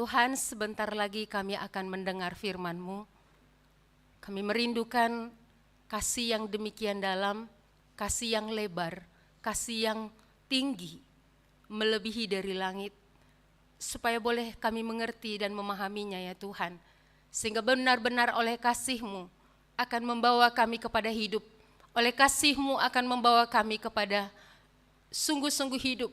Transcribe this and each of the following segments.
Tuhan, sebentar lagi kami akan mendengar firman-Mu. Kami merindukan kasih yang demikian dalam, kasih yang lebar, kasih yang tinggi, melebihi dari langit, supaya boleh kami mengerti dan memahaminya ya Tuhan. Sehingga benar-benar oleh kasih-Mu akan membawa kami kepada hidup, oleh kasih-Mu akan membawa kami kepada sungguh-sungguh hidup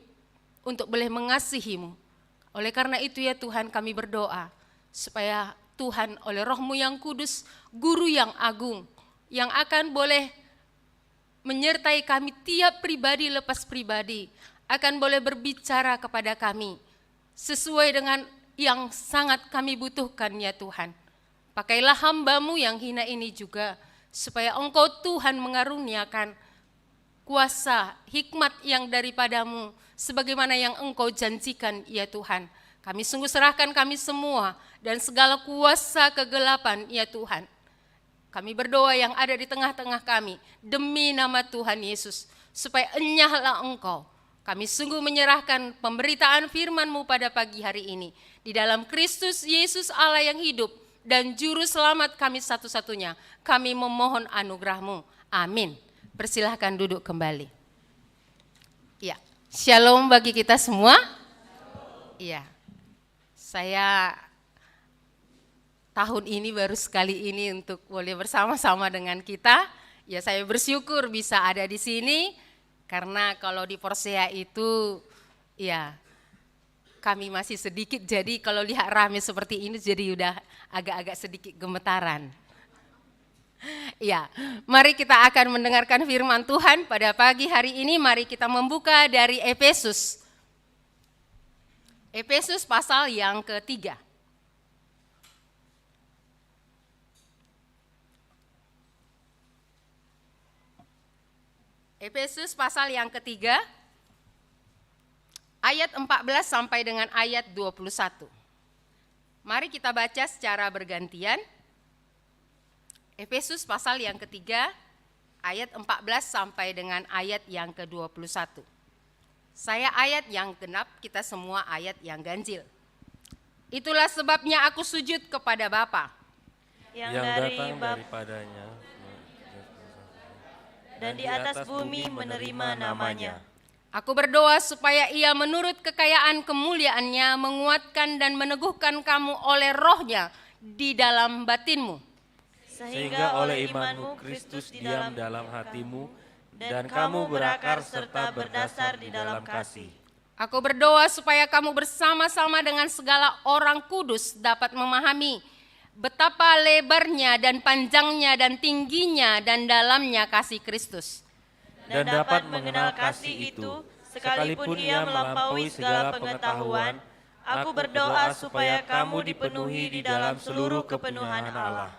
untuk boleh mengasihi-Mu. Oleh karena itu ya Tuhan, kami berdoa supaya Tuhan oleh Roh-Mu yang kudus, Guru yang agung, yang akan boleh menyertai kami tiap pribadi lepas pribadi, akan boleh berbicara kepada kami sesuai dengan yang sangat kami butuhkan ya Tuhan. Pakailah hamba-Mu yang hina ini juga, supaya Engkau Tuhan mengaruniakan kuasa, hikmat yang daripada-Mu, sebagaimana yang Engkau janjikan ya Tuhan. Kami sungguh serahkan kami semua dan segala kuasa kegelapan ya Tuhan. Kami berdoa yang ada di tengah-tengah kami demi nama Tuhan Yesus, supaya enyahlah Engkau. Kami sungguh menyerahkan pemberitaan firman-Mu pada pagi hari ini. Di dalam Kristus Yesus Allah yang hidup dan Juru Selamat kami satu-satunya, kami memohon anugerah-Mu. Amin. Persilahkan duduk kembali. Ya, shalom bagi kita semua. Iya, saya tahun ini baru sekali ini untuk boleh bersama-sama dengan kita. Ya, saya bersyukur bisa ada di sini karena kalau di Porsea itu ya kami masih sedikit, jadi kalau lihat rame seperti ini jadi udah agak-agak sedikit gemetaran. Ya, mari kita akan mendengarkan firman Tuhan pada pagi hari ini. Mari kita membuka dari Efesus. Efesus pasal yang ketiga. Efesus pasal yang ketiga, ayat 14 sampai dengan ayat 21. Mari kita baca secara bergantian. Efesus pasal yang ketiga, ayat 14 sampai dengan ayat yang ke-21. Saya ayat yang genap, kita semua ayat yang ganjil. Itulah sebabnya aku sujud kepada Bapa, yang datang daripadanya, dan di atas bumi menerima namanya. Aku berdoa supaya Ia menurut kekayaan kemuliaan-Nya menguatkan dan meneguhkan kamu oleh Roh-Nya di dalam batinmu, Sehingga oleh imanmu Kristus diam dalam hatimu, dan kamu berakar serta berdasar di dalam kasih. Aku berdoa supaya kamu bersama-sama dengan segala orang kudus dapat memahami betapa lebarnya dan panjangnya dan tingginya dan dalamnya kasih Kristus, Dan dapat mengenal kasih itu, sekalipun ia melampaui segala pengetahuan. Aku berdoa supaya kamu dipenuhi di dalam seluruh kepenuhan Allah.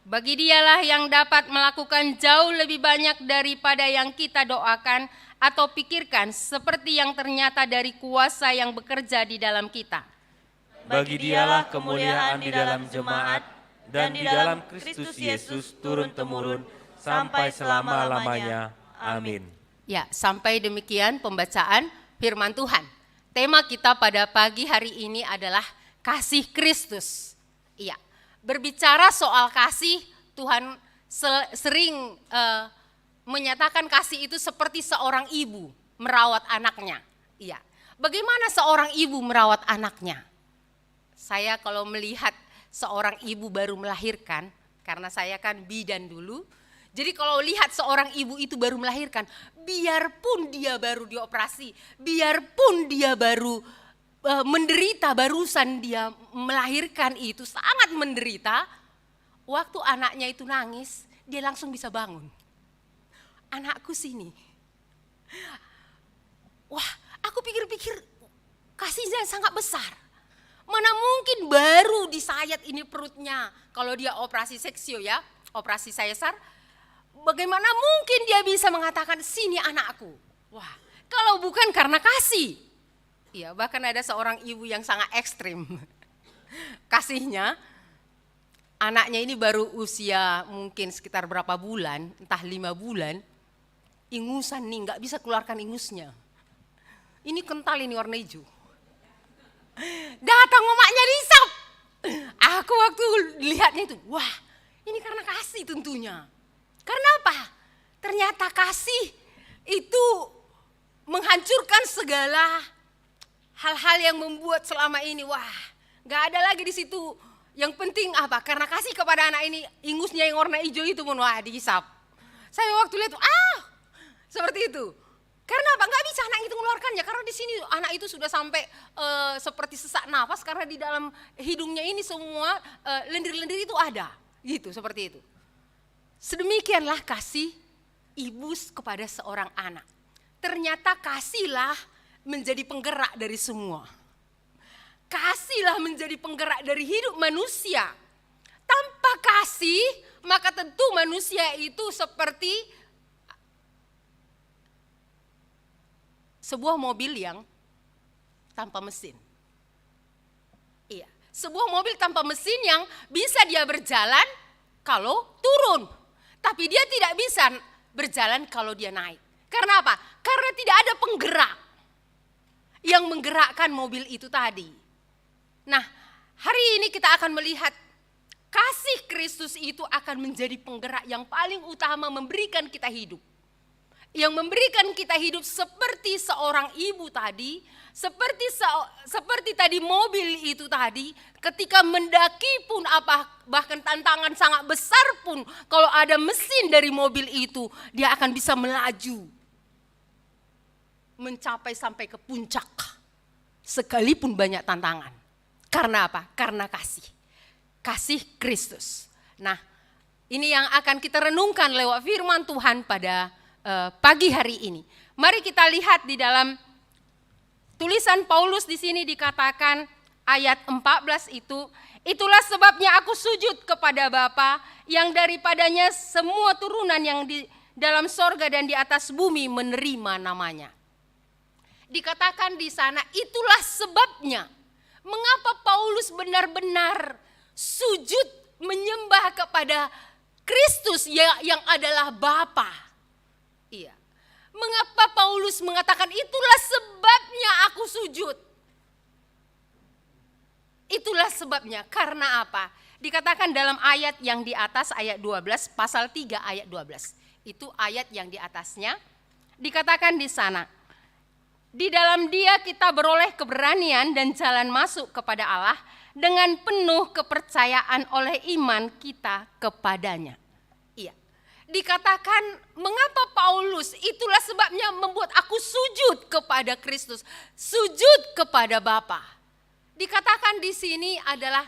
Bagi Dialah yang dapat melakukan jauh lebih banyak daripada yang kita doakan atau pikirkan, seperti yang ternyata dari kuasa yang bekerja di dalam kita. Bagi Dialah kemuliaan di dalam jemaat dan di dalam Kristus Yesus turun-temurun sampai selama-lamanya. Amin. Ya, sampai demikian pembacaan firman Tuhan. Tema kita pada pagi hari ini adalah kasih Kristus. Iya, berbicara soal kasih, Tuhan sering menyatakan kasih itu seperti seorang ibu merawat anaknya. Iya, bagaimana seorang ibu merawat anaknya? Saya kalau melihat seorang ibu baru melahirkan, karena saya kan bidan dulu, jadi kalau lihat seorang ibu itu baru melahirkan, biarpun dia baru dioperasi, biarpun dia baru menderita, barusan dia melahirkan itu sangat menderita, waktu anaknya itu nangis, dia langsung bisa bangun. Anakku sini. Wah, aku pikir-pikir kasihnya sangat besar. Mana mungkin baru disayat ini perutnya, kalau dia operasi seksio ya, operasi sesar, bagaimana mungkin dia bisa mengatakan sini anakku? Wah, kalau bukan karena kasih. Iya, bahkan ada seorang ibu yang sangat ekstrim. Kasihnya, anaknya ini baru usia mungkin sekitar berapa bulan, entah 5 bulan, ingusan nih, nggak bisa keluarkan ingusnya. Ini kental ini warna hijau. Datang emaknya, Lisa Aku waktu lihatnya itu, wah ini karena kasih tentunya. Karena apa? Ternyata kasih itu menghancurkan segala hal-hal yang membuat selama ini, wah gak ada lagi di situ. Yang penting apa? Karena kasih kepada anak ini, ingusnya yang warna hijau itu pun wah dihisap. Saya waktu lihat, seperti itu. Karena apa? Nggak bisa anak itu mengeluarkannya, karena di sini anak itu sudah sampai seperti sesak nafas karena di dalam hidungnya ini semua lendir-lendir itu ada, gitu seperti itu. Sedemikianlah kasih ibu kepada seorang anak. Ternyata kasihlah menjadi penggerak dari semua. Kasihlah menjadi penggerak dari hidup manusia. Tanpa kasih, maka tentu manusia itu seperti sebuah mobil yang tanpa mesin. Iya, sebuah mobil tanpa mesin yang bisa dia berjalan kalau turun, tapi dia tidak bisa berjalan kalau dia naik. Karena apa? Karena tidak ada penggerak yang menggerakkan mobil itu tadi. Nah, hari ini kita akan melihat kasih Kristus itu akan menjadi penggerak yang paling utama memberikan kita hidup. Yang memberikan kita hidup seperti seorang ibu tadi, seperti tadi mobil itu tadi, ketika mendaki pun bahkan tantangan sangat besar pun, kalau ada mesin dari mobil itu, dia akan bisa melaju, mencapai sampai ke puncak, sekalipun banyak tantangan. Karena apa? Karena kasih Kristus. Nah, ini yang akan kita renungkan lewat firman Tuhan pada pagi hari ini. Mari kita lihat di dalam tulisan Paulus di sini dikatakan ayat 14 itu, itulah sebabnya aku sujud kepada Bapa yang daripadanya semua turunan yang di dalam sorga dan di atas bumi menerima namanya. Dikatakan di sana itulah sebabnya mengapa Paulus benar-benar sujud menyembah kepada Kristus yang adalah Bapa. Iya. Mengapa Paulus mengatakan itulah sebabnya aku sujud? Itulah sebabnya. Karena apa? Dikatakan dalam ayat yang di atas, ayat 12, pasal 3 ayat 12. Itu ayat yang di atasnya. Dikatakan di sana, di dalam Dia kita beroleh keberanian dan jalan masuk kepada Allah dengan penuh kepercayaan oleh iman kita kepadanya. Dikatakan mengapa Paulus, itulah sebabnya membuat aku sujud kepada Kristus, sujud kepada Bapa. Dikatakan di sini adalah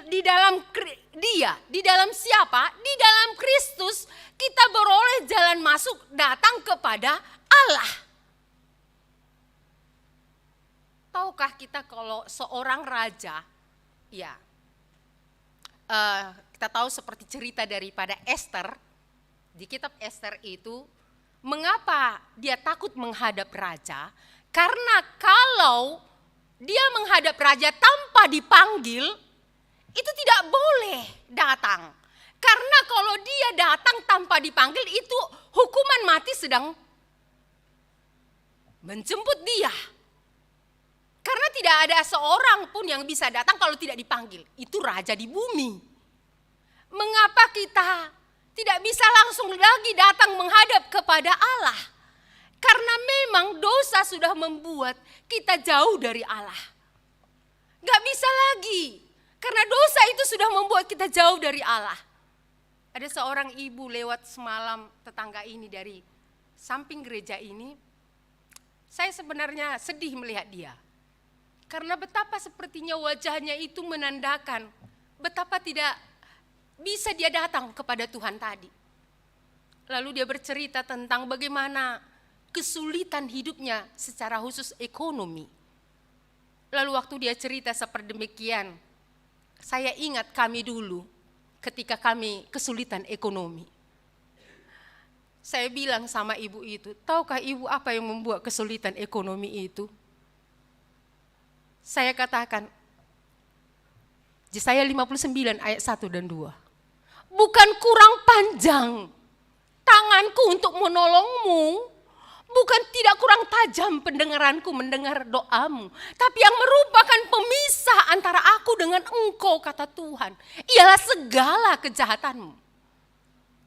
di dalam Dia, di dalam siapa? Di dalam Kristus kita beroleh jalan masuk datang kepada Allah. Tahukah kita kalau seorang raja, ya kita tahu seperti cerita daripada Esther. Di kitab Esther itu, mengapa dia takut menghadap raja? Karena kalau dia menghadap raja tanpa dipanggil, itu tidak boleh datang. Karena kalau dia datang tanpa dipanggil, itu hukuman mati sedang menjemput dia. Karena tidak ada seorang pun yang bisa datang kalau tidak dipanggil. Itu raja di bumi. Mengapa kita tidak bisa langsung lagi datang menghadap kepada Allah? Karena memang dosa sudah membuat kita jauh dari Allah. Gak bisa lagi. Karena dosa itu sudah membuat kita jauh dari Allah. Ada seorang ibu lewat semalam tetangga ini dari samping gereja ini. Saya sebenarnya sedih melihat dia. Karena betapa sepertinya wajahnya itu menandakan betapa tidak bisa dia datang kepada Tuhan tadi. Lalu dia bercerita tentang bagaimana kesulitan hidupnya secara khusus ekonomi. Lalu waktu dia cerita seperti demikian, saya ingat kami dulu ketika kami kesulitan ekonomi. Saya bilang sama ibu itu, tahukah ibu apa yang membuat kesulitan ekonomi itu? Saya katakan, Yesaya 59 ayat 1 dan 2. Bukan kurang panjang tanganku untuk menolongmu, Bukan tidak kurang tajam pendengaranku mendengar doamu, tapi yang merupakan pemisah antara aku dengan engkau, kata Tuhan, ialah segala kejahatanmu.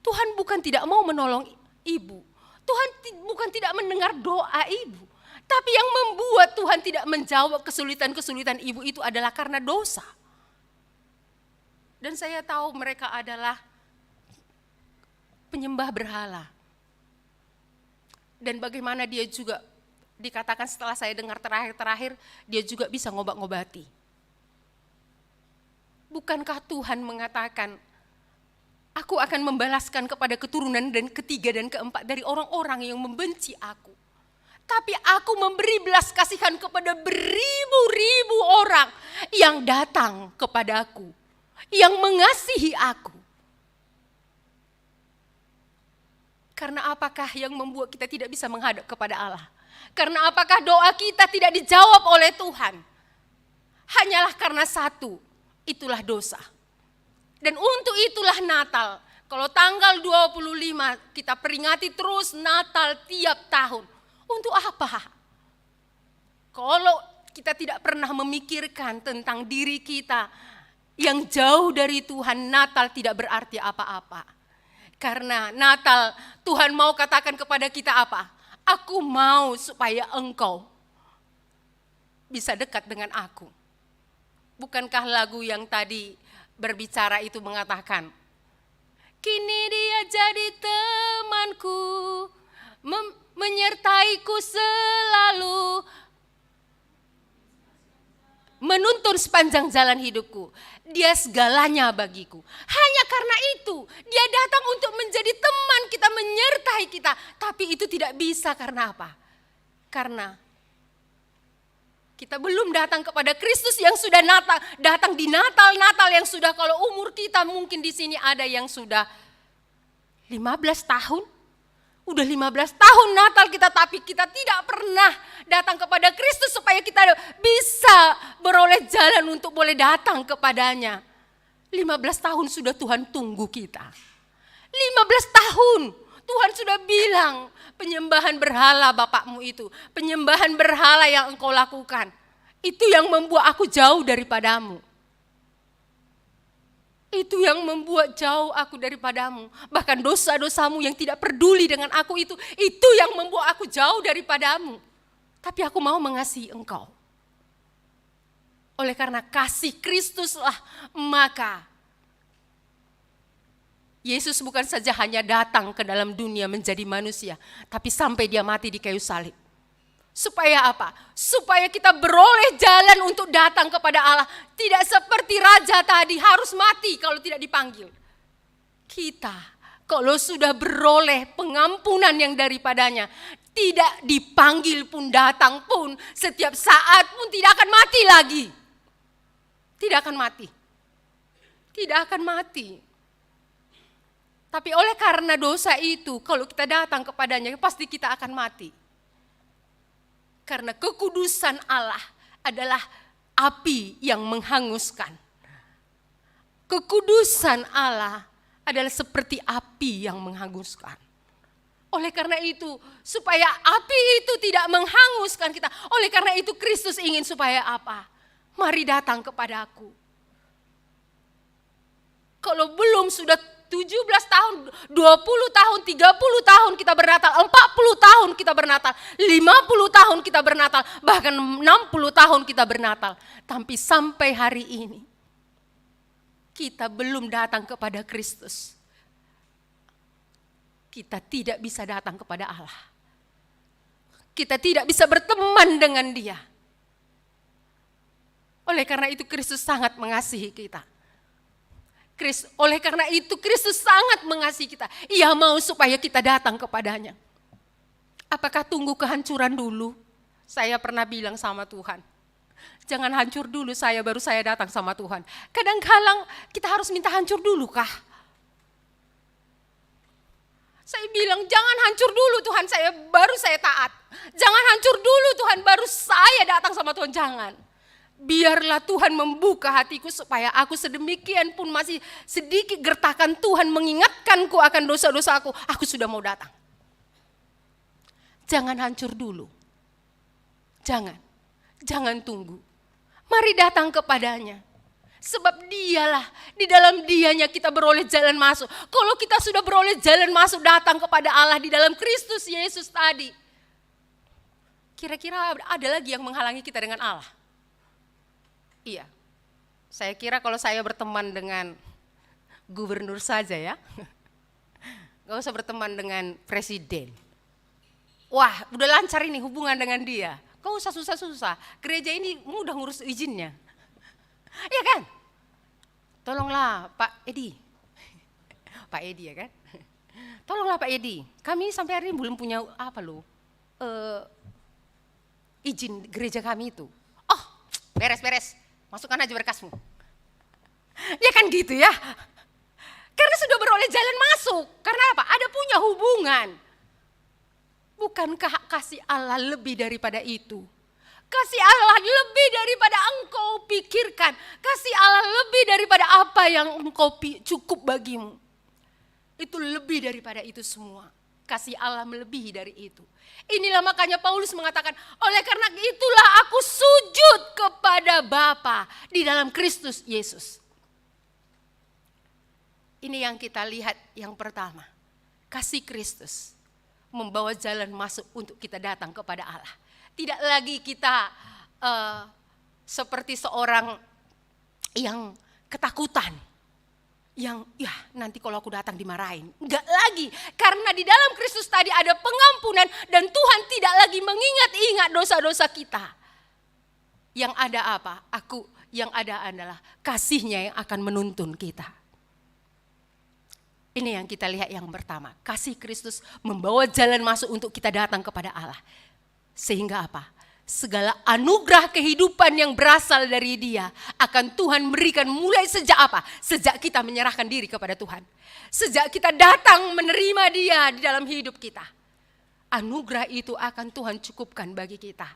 Tuhan bukan tidak mau menolong ibu. Tuhan bukan tidak mendengar doa ibu. Tapi yang membuat Tuhan tidak menjawab kesulitan-kesulitan ibu itu adalah karena dosa. Dan saya tahu mereka adalah penyembah berhala. Dan bagaimana dia juga dikatakan setelah saya dengar terakhir, dia juga bisa ngobat-ngobati. Bukankah Tuhan mengatakan, aku akan membalaskan kepada keturunan dan ketiga dan keempat dari orang-orang yang membenci aku. Tapi aku memberi belas kasihan kepada beribu-ribu orang yang datang kepadaku, yang mengasihi aku. Karena apakah yang membuat kita tidak bisa menghadap kepada Allah? Karena apakah doa kita tidak dijawab oleh Tuhan? Hanyalah karena satu, itulah dosa. Dan untuk itulah Natal. Kalau tanggal 25 kita peringati terus Natal tiap tahun. Untuk apa? Kalau kita tidak pernah memikirkan tentang diri kita yang jauh dari Tuhan, Natal tidak berarti apa-apa. Karena Natal Tuhan mau katakan kepada kita apa? Aku mau supaya engkau bisa dekat dengan aku. Bukankah lagu yang tadi berbicara itu mengatakan, kini dia jadi temanku, menyertaiku selalu, menuntun sepanjang jalan hidupku. Dia segalanya bagiku. Hanya karena itu dia datang untuk menjadi teman kita, menyertai kita. Tapi itu tidak bisa karena apa? Karena kita belum datang kepada Kristus yang sudah datang di Natal yang sudah, kalau umur kita mungkin di sini ada yang sudah 15 tahun. Udah 15 tahun Natal kita, tapi kita tidak pernah datang kepada Kristus supaya kita bisa beroleh jalan untuk boleh datang kepadanya. 15 tahun sudah Tuhan tunggu kita. 15 tahun Tuhan sudah bilang, penyembahan berhala bapakmu itu, penyembahan berhala yang engkau lakukan, itu yang membuat aku jauh daripadamu. Itu yang membuat jauh aku daripadamu. Bahkan dosa-dosamu yang tidak peduli dengan aku itu yang membuat aku jauh daripadamu. Tapi aku mau mengasihi engkau. Oleh karena kasih Kristuslah, maka Yesus bukan saja hanya datang ke dalam dunia menjadi manusia, tapi sampai dia mati di kayu salib. Supaya apa? Supaya kita beroleh jalan untuk datang kepada Allah. Tidak seperti raja tadi harus mati kalau tidak dipanggil. Kita kalau sudah beroleh pengampunan yang daripadanya, tidak dipanggil pun, datang pun, setiap saat pun tidak akan mati lagi. Tidak akan mati. Tidak akan mati. Tapi oleh karena dosa itu, kalau kita datang kepadanya, pasti kita akan mati. Karena kekudusan Allah adalah api yang menghanguskan. Kekudusan Allah adalah seperti api yang menghanguskan. Oleh karena itu, supaya api itu tidak menghanguskan kita. Oleh karena itu Kristus ingin supaya apa? Mari datang kepadaku. Kalau belum sudah 17 tahun, 20 tahun, 30 tahun kita bernatal, 40 tahun kita bernatal, 50 tahun kita bernatal, bahkan 60 tahun kita bernatal. Tapi sampai hari ini, kita belum datang kepada Kristus. Kita tidak bisa datang kepada Allah. Kita tidak bisa berteman dengan Dia. Oleh karena itu Kristus sangat mengasihi kita. Oleh karena itu Kristus sangat mengasihi kita. Ia mau supaya kita datang kepadanya. Apakah tunggu kehancuran dulu? Saya pernah bilang sama Tuhan, jangan hancur dulu baru saya datang sama Tuhan. Kadang-kadang kita harus minta hancur dulu kah? Saya bilang jangan hancur dulu Tuhan, baru saya taat. Jangan hancur dulu Tuhan, baru saya datang sama Tuhan, jangan. Biarlah Tuhan membuka hatiku supaya aku sedemikian pun masih sedikit gertakan Tuhan mengingatkanku akan dosa-dosaku. Aku sudah mau datang. Jangan hancur dulu. Jangan tunggu. Mari datang kepadanya. Sebab dialah, di dalam dianya kita beroleh jalan masuk. Kalau kita sudah beroleh jalan masuk datang kepada Allah di dalam Kristus Yesus tadi. Kira-kira ada lagi yang menghalangi kita dengan Allah? Iya, saya kira kalau saya berteman dengan gubernur saja ya. Gak usah berteman dengan presiden. Wah, udah lancar ini hubungan dengan dia. Gak usah susah-susah, gereja ini mudah ngurus izinnya. Iya kan? Tolonglah Pak Edi. Pak Edi ya kan? Tolonglah Pak Edi. Kami sampai hari ini belum punya izin gereja kami itu. Oh, beres. Masukkan aja berkasmu. Ya kan gitu ya. Karena sudah beroleh jalan masuk. Karena apa? Ada punya hubungan. Bukankah kasih Allah lebih daripada itu? Kasih Allah lebih daripada engkau pikirkan. Kasih Allah lebih daripada apa yang engkau cukup bagimu. Itu lebih daripada itu semua. Kasih Allah melebihi dari itu. Inilah makanya Paulus mengatakan, oleh karena itulah aku sujud kepada Bapa di dalam Kristus Yesus. Ini yang kita lihat yang pertama. Kasih Kristus membawa jalan masuk untuk kita datang kepada Allah. Tidak lagi kita seperti seorang yang ketakutan. Yang nanti kalau aku datang dimarahin. Enggak lagi. Karena di dalam Kristus tadi ada pengampunan. Dan Tuhan tidak lagi mengingat-ingat dosa-dosa kita. Yang ada apa? Yang ada adalah kasih-Nya yang akan menuntun kita. Ini yang kita lihat yang pertama. Kasih Kristus membawa jalan masuk untuk kita datang kepada Allah. Sehingga apa? Segala anugerah kehidupan yang berasal dari Dia akan Tuhan berikan mulai sejak apa? Sejak kita menyerahkan diri kepada Tuhan. Sejak kita datang menerima Dia di dalam hidup kita. Anugerah itu akan Tuhan cukupkan bagi kita.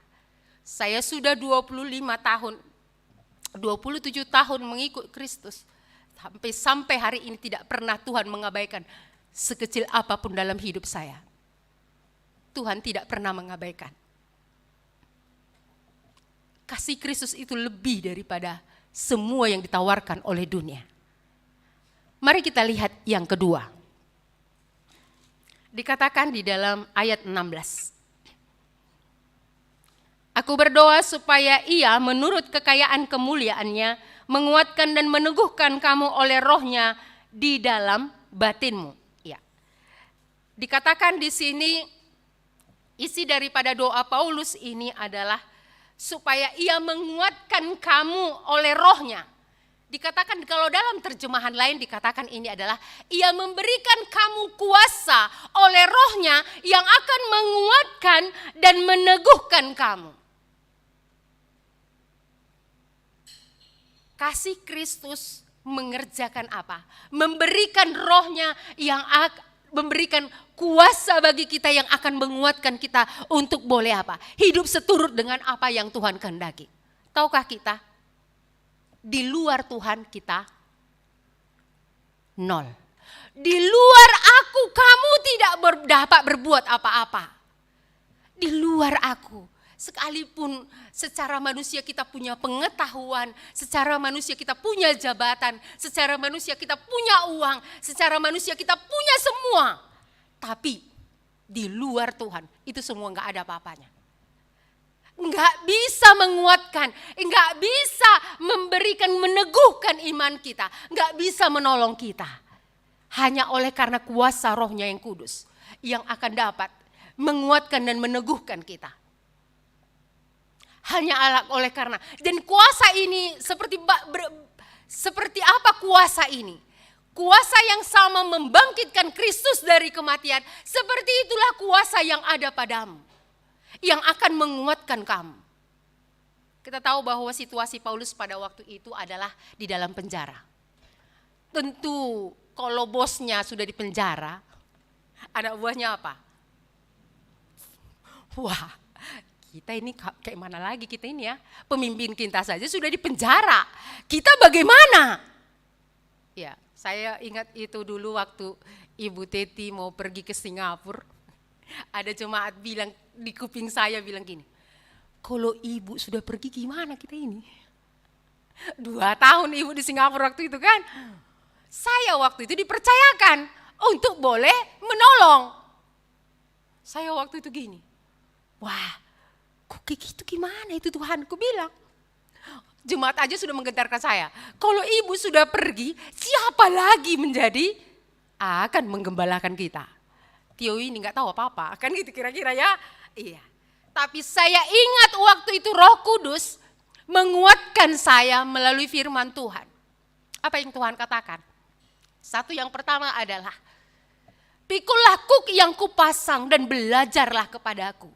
Saya sudah 27 tahun mengikut Kristus. Sampai hari ini tidak pernah Tuhan mengabaikan sekecil apapun dalam hidup saya. Tuhan tidak pernah mengabaikan. Kasih Kristus itu lebih daripada semua yang ditawarkan oleh dunia. Mari kita lihat yang kedua. Dikatakan di dalam ayat 16. Aku berdoa supaya Ia menurut kekayaan kemuliaannya menguatkan dan meneguhkan kamu oleh Roh-Nya di dalam batinmu. Ya. Dikatakan di sini isi daripada doa Paulus ini adalah supaya Ia menguatkan kamu oleh Roh-Nya. Dikatakan kalau dalam terjemahan lain dikatakan ini adalah Ia memberikan kamu kuasa oleh Roh-Nya yang akan menguatkan dan meneguhkan kamu. Kasih Kristus mengerjakan apa? Memberikan Roh-Nya yang memberikan kuasa bagi kita yang akan menguatkan kita untuk boleh apa? Hidup seturut dengan apa yang Tuhan kehendaki. Tahukah kita? Di luar Tuhan kita nol. Di luar aku kamu tidak dapat berbuat apa-apa. Di luar aku. Sekalipun secara manusia kita punya pengetahuan, secara manusia kita punya jabatan, secara manusia kita punya uang, secara manusia kita punya semua. Tapi di luar Tuhan itu semua enggak ada apa-apanya. Enggak bisa menguatkan, enggak bisa memberikan, meneguhkan iman kita, enggak bisa menolong kita. Hanya oleh karena kuasa Roh-Nya yang kudus yang akan dapat menguatkan dan meneguhkan kita. Hanya oleh karena, dan kuasa ini seperti apa kuasa ini? Kuasa yang sama membangkitkan Kristus dari kematian, seperti itulah kuasa yang ada padamu, yang akan menguatkan kamu. Kita tahu bahwa situasi Paulus pada waktu itu adalah di dalam penjara. Tentu kalau bosnya sudah di penjara, anak buahnya apa? Wah, kita ini kayak mana lagi kita ini ya, pemimpin kita saja sudah di penjara. Kita bagaimana? Ya, saya ingat itu dulu waktu Ibu Teti mau pergi ke Singapura. Ada jemaat bilang di kuping saya bilang gini, kalau ibu sudah pergi gimana kita ini? 2 tahun ibu di Singapura waktu itu kan. Saya waktu itu dipercayakan untuk boleh menolong. Saya waktu itu gini, wah kok kayak gitu gimana itu Tuhan? Aku bilang, jemaat aja sudah menggentarkan saya. Kalau ibu sudah pergi, siapa lagi menjadi akan menggembalakan kita? Tio ini nggak tahu apa-apa, kan gitu kira-kira ya. Iya. Tapi saya ingat waktu itu Roh Kudus menguatkan saya melalui firman Tuhan. Apa yang Tuhan katakan? Satu yang pertama adalah, pikulah kuk yang kupasang dan belajarlah kepadaku.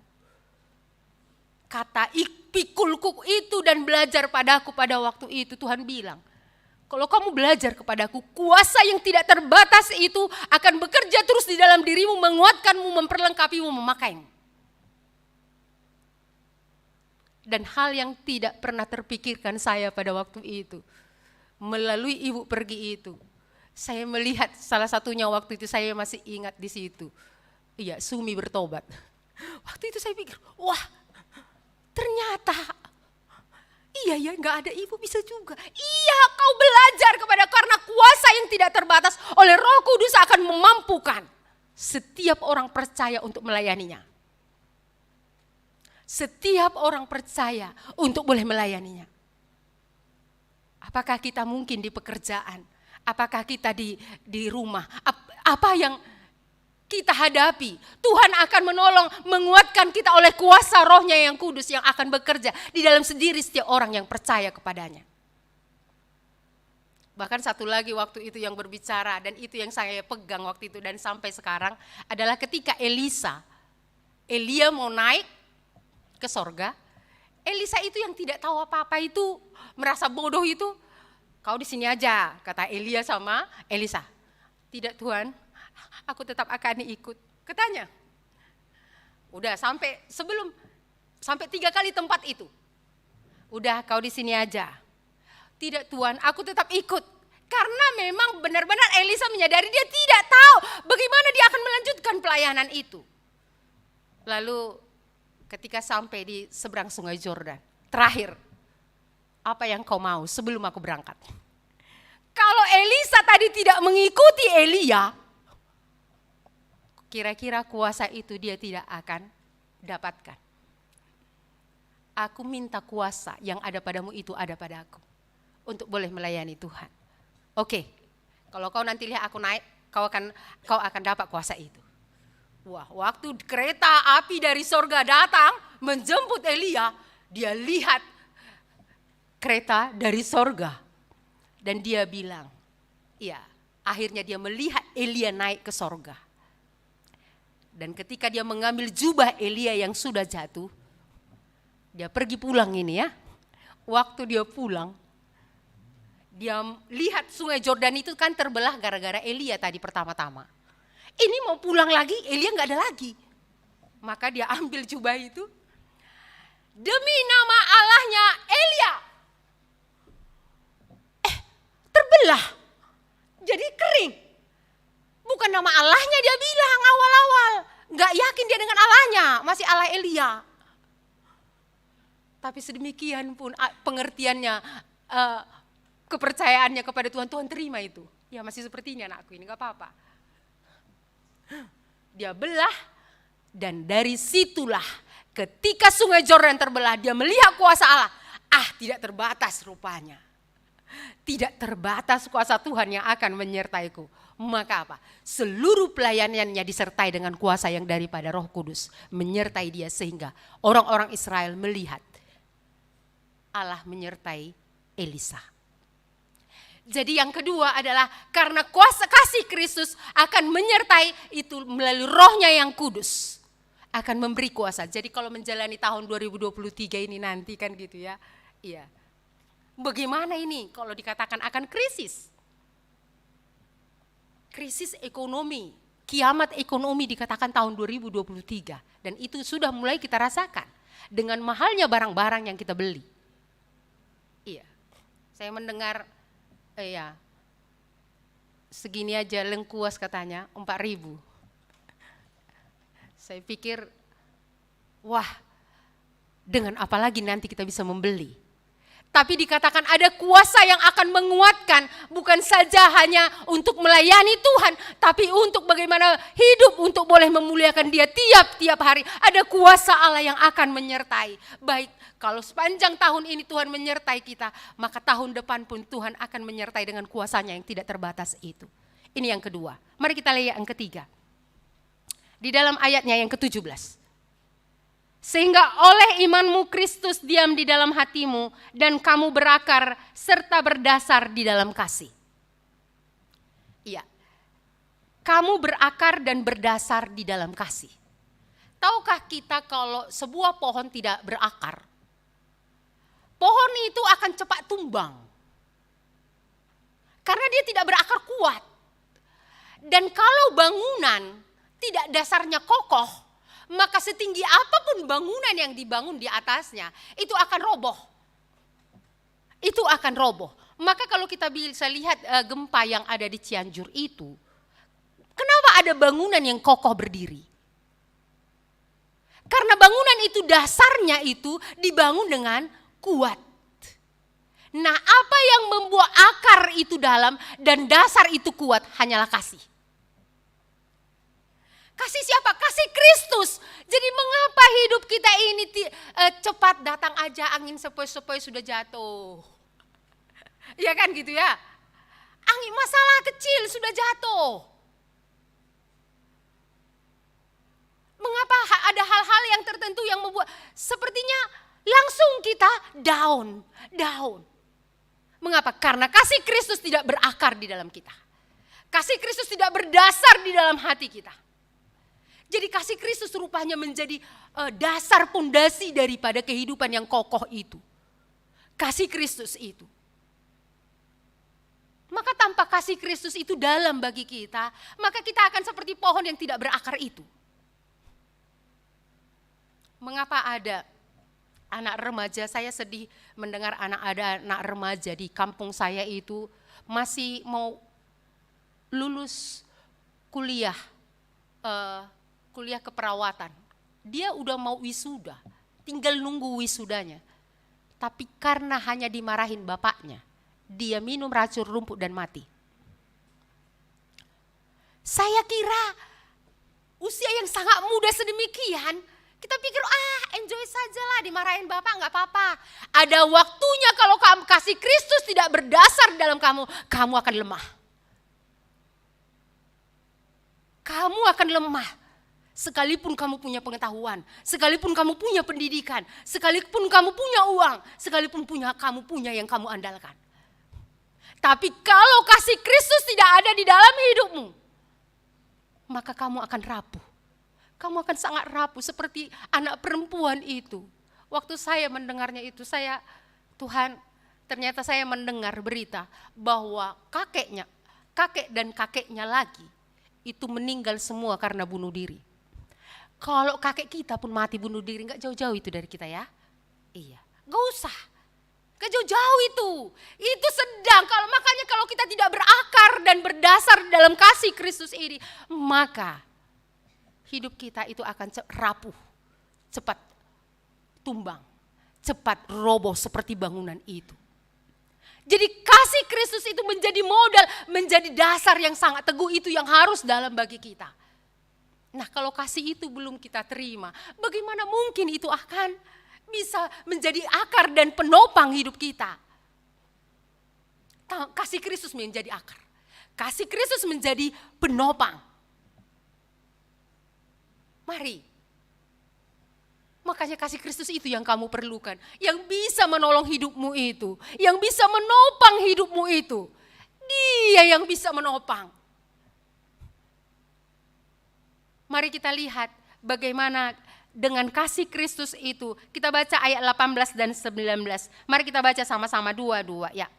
Kata pikul kuk itu dan belajar padaku pada waktu itu Tuhan bilang, kalau kamu belajar kepadaku, kuasa yang tidak terbatas itu akan bekerja terus di dalam dirimu, menguatkanmu, memperlengkapimu, memakaimu. Dan hal yang tidak pernah terpikirkan saya pada waktu itu, melalui ibu pergi itu, saya melihat salah satunya waktu itu saya masih ingat di situ. Iya, Sumi bertobat. Waktu itu saya pikir, wah ternyata iya ya, nggak ada ibu bisa juga. Iya, kau belajar kepada karena kuasa yang tidak terbatas oleh Roh Kudus akan memampukan setiap orang percaya untuk melayaninya. Setiap orang percaya untuk boleh melayaninya. Apakah kita mungkin di pekerjaan? Apakah kita di rumah? Apa yang kita hadapi? Tuhan akan menolong, menguatkan kita oleh kuasa Roh-Nya yang kudus yang akan bekerja di dalam sendiri setiap orang yang percaya kepadanya. Bahkan satu lagi waktu itu yang berbicara dan itu yang saya pegang waktu itu dan sampai sekarang adalah ketika Elia mau naik ke sorga. Elisa itu yang tidak tahu apa-apa itu, merasa bodoh itu, kau di sini aja, kata Elia sama Elisa. Tidak Tuhan, aku tetap akan ikut. Katanya, udah sampai 3 kali tempat itu. Udah kau di sini aja. Tidak Tuhan, aku tetap ikut. Karena memang benar-benar Elisa menyadari dia tidak tahu bagaimana dia akan melanjutkan pelayanan itu. Lalu ketika sampai di seberang sungai Yordan, terakhir, apa yang kau mau sebelum aku berangkat? Kalau Elisa tadi tidak mengikuti Elia, kira-kira kuasa itu dia tidak akan dapatkan. Aku minta kuasa yang ada padamu itu ada padaku untuk boleh melayani Tuhan. Oke, kalau kau nanti lihat aku naik, kau akan dapat kuasa itu. Wah, waktu kereta api dari sorga datang menjemput Elia, dia lihat kereta dari sorga. Dan dia bilang, iya, akhirnya dia melihat Elia naik ke sorga. Dan ketika dia mengambil jubah Elia yang sudah jatuh, dia pergi pulang ini ya. Waktu dia pulang, dia lihat sungai Yordan itu kan terbelah gara-gara Elia tadi pertama-tama. Ini mau pulang lagi, Elia nggak ada lagi. Maka dia ambil jubah itu. Demi nama Allahnya Elia. Terbelah. Jadi kering. Bukan nama Allahnya dia bilang awal-awal. Nggak yakin dia dengan Allahnya, masih Allah Elia. Tapi sedemikian pun pengertiannya, kepercayaannya kepada Tuhan, Tuhan terima itu. Ya masih sepertinya anakku ini, nggak apa-apa. Dia belah dan dari situlah ketika sungai Yordan terbelah dia melihat kuasa Allah. Tidak terbatas rupanya. Tidak terbatas kuasa Tuhan yang akan menyertaiku. Maka apa? Seluruh pelayanannya disertai dengan kuasa yang daripada Roh Kudus menyertai dia sehingga orang-orang Israel melihat Allah menyertai Elisa. Jadi yang kedua adalah karena kuasa kasih Kristus akan menyertai itu melalui Roh-Nya yang kudus. Akan memberi kuasa. Jadi kalau menjalani tahun 2023 ini nanti kan gitu ya. Iya. Bagaimana ini kalau dikatakan akan krisis? Krisis ekonomi, kiamat ekonomi dikatakan tahun 2023. Dan itu sudah mulai kita rasakan. Dengan mahalnya barang-barang yang kita beli. Iya. Saya mendengar segini aja lengkuas katanya 4.000. Saya pikir, wah, dengan apa lagi nanti kita bisa membeli? Tapi dikatakan ada kuasa yang akan menguatkan, bukan saja hanya untuk melayani Tuhan, tapi untuk bagaimana hidup untuk boleh memuliakan Dia tiap-tiap hari. Ada kuasa Allah yang akan menyertai. Baik, kalau sepanjang tahun ini Tuhan menyertai kita, maka tahun depan pun Tuhan akan menyertai dengan kuasanya yang tidak terbatas itu. Ini yang kedua. Mari kita lihat yang ketiga. Di dalam ayatnya yang ke-17. Sehingga oleh imanmu Kristus diam di dalam hatimu dan kamu berakar serta berdasar di dalam kasih. Iya, kamu berakar dan berdasar di dalam kasih. Tahukah kita kalau sebuah pohon tidak berakar, pohon itu akan cepat tumbang. Karena dia tidak berakar kuat. Dan kalau bangunan tidak dasarnya kokoh, maka setinggi apapun bangunan yang dibangun di atasnya, itu akan roboh. Itu akan roboh. Maka kalau kita bisa lihat gempa yang ada di Cianjur itu, kenapa ada bangunan yang kokoh berdiri? Karena bangunan itu dasarnya itu dibangun dengan kuat. Nah, apa yang membuat akar itu dalam dan dasar itu kuat hanyalah kasih. Kasih siapa? Kasih Kristus. Jadi mengapa hidup kita ini cepat datang aja angin sepoi-sepoi sudah jatuh. Ya kan gitu ya. Angin masalah kecil sudah jatuh. Mengapa ada hal-hal yang tertentu yang membuat sepertinya langsung kita down. Mengapa? Karena kasih Kristus tidak berakar di dalam kita. Kasih Kristus tidak berdasar di dalam hati kita. Jadi kasih Kristus rupanya menjadi dasar pondasi daripada kehidupan yang kokoh itu. Kasih Kristus itu. Maka tanpa kasih Kristus itu dalam bagi kita, maka kita akan seperti pohon yang tidak berakar itu. Mengapa ada anak remaja, saya sedih mendengar ada anak remaja di kampung saya itu masih mau lulus kuliah keperawatan. Dia udah mau wisuda, tinggal nunggu wisudanya. Tapi karena hanya dimarahin bapaknya, dia minum racun rumput dan mati. Saya kira usia yang sangat muda sedemikian, kita pikir enjoy sajalah dimarahin bapak nggak apa-apa. Ada waktunya kalau kamu kasih Kristus tidak berdasar dalam kamu akan lemah. Kamu akan lemah. Sekalipun kamu punya pengetahuan, sekalipun kamu punya pendidikan, sekalipun kamu punya uang, sekalipun kamu punya yang kamu andalkan. Tapi kalau kasih Kristus tidak ada di dalam hidupmu, maka kamu akan rapuh. Kamu akan sangat rapuh seperti anak perempuan itu. Waktu saya mendengarnya itu, Tuhan, ternyata saya mendengar berita bahwa kakek dan kakeknya lagi itu meninggal semua karena bunuh diri. Kalau kakek kita pun mati bunuh diri, gak jauh-jauh itu dari kita ya. Iya, gak usah. Gak jauh-jauh itu. Itu sedang, makanya kalau kita tidak berakar dan berdasar dalam kasih Kristus ini, maka hidup kita itu akan rapuh, cepat tumbang, cepat roboh seperti bangunan itu. Jadi kasih Kristus itu menjadi modal, menjadi dasar yang sangat teguh itu yang harus dalam bagi kita. Nah, kalau kasih itu belum kita terima, bagaimana mungkin itu akan bisa menjadi akar dan penopang hidup kita? Kasih Kristus menjadi akar. Kasih Kristus menjadi penopang. Mari. Makanya kasih Kristus itu yang kamu perlukan. Yang bisa menolong hidupmu itu. Yang bisa menopang hidupmu itu. Dia yang bisa menopang. Mari kita lihat bagaimana dengan kasih Kristus itu. Kita baca ayat 18 dan 19. Mari kita baca sama-sama dua-dua ya.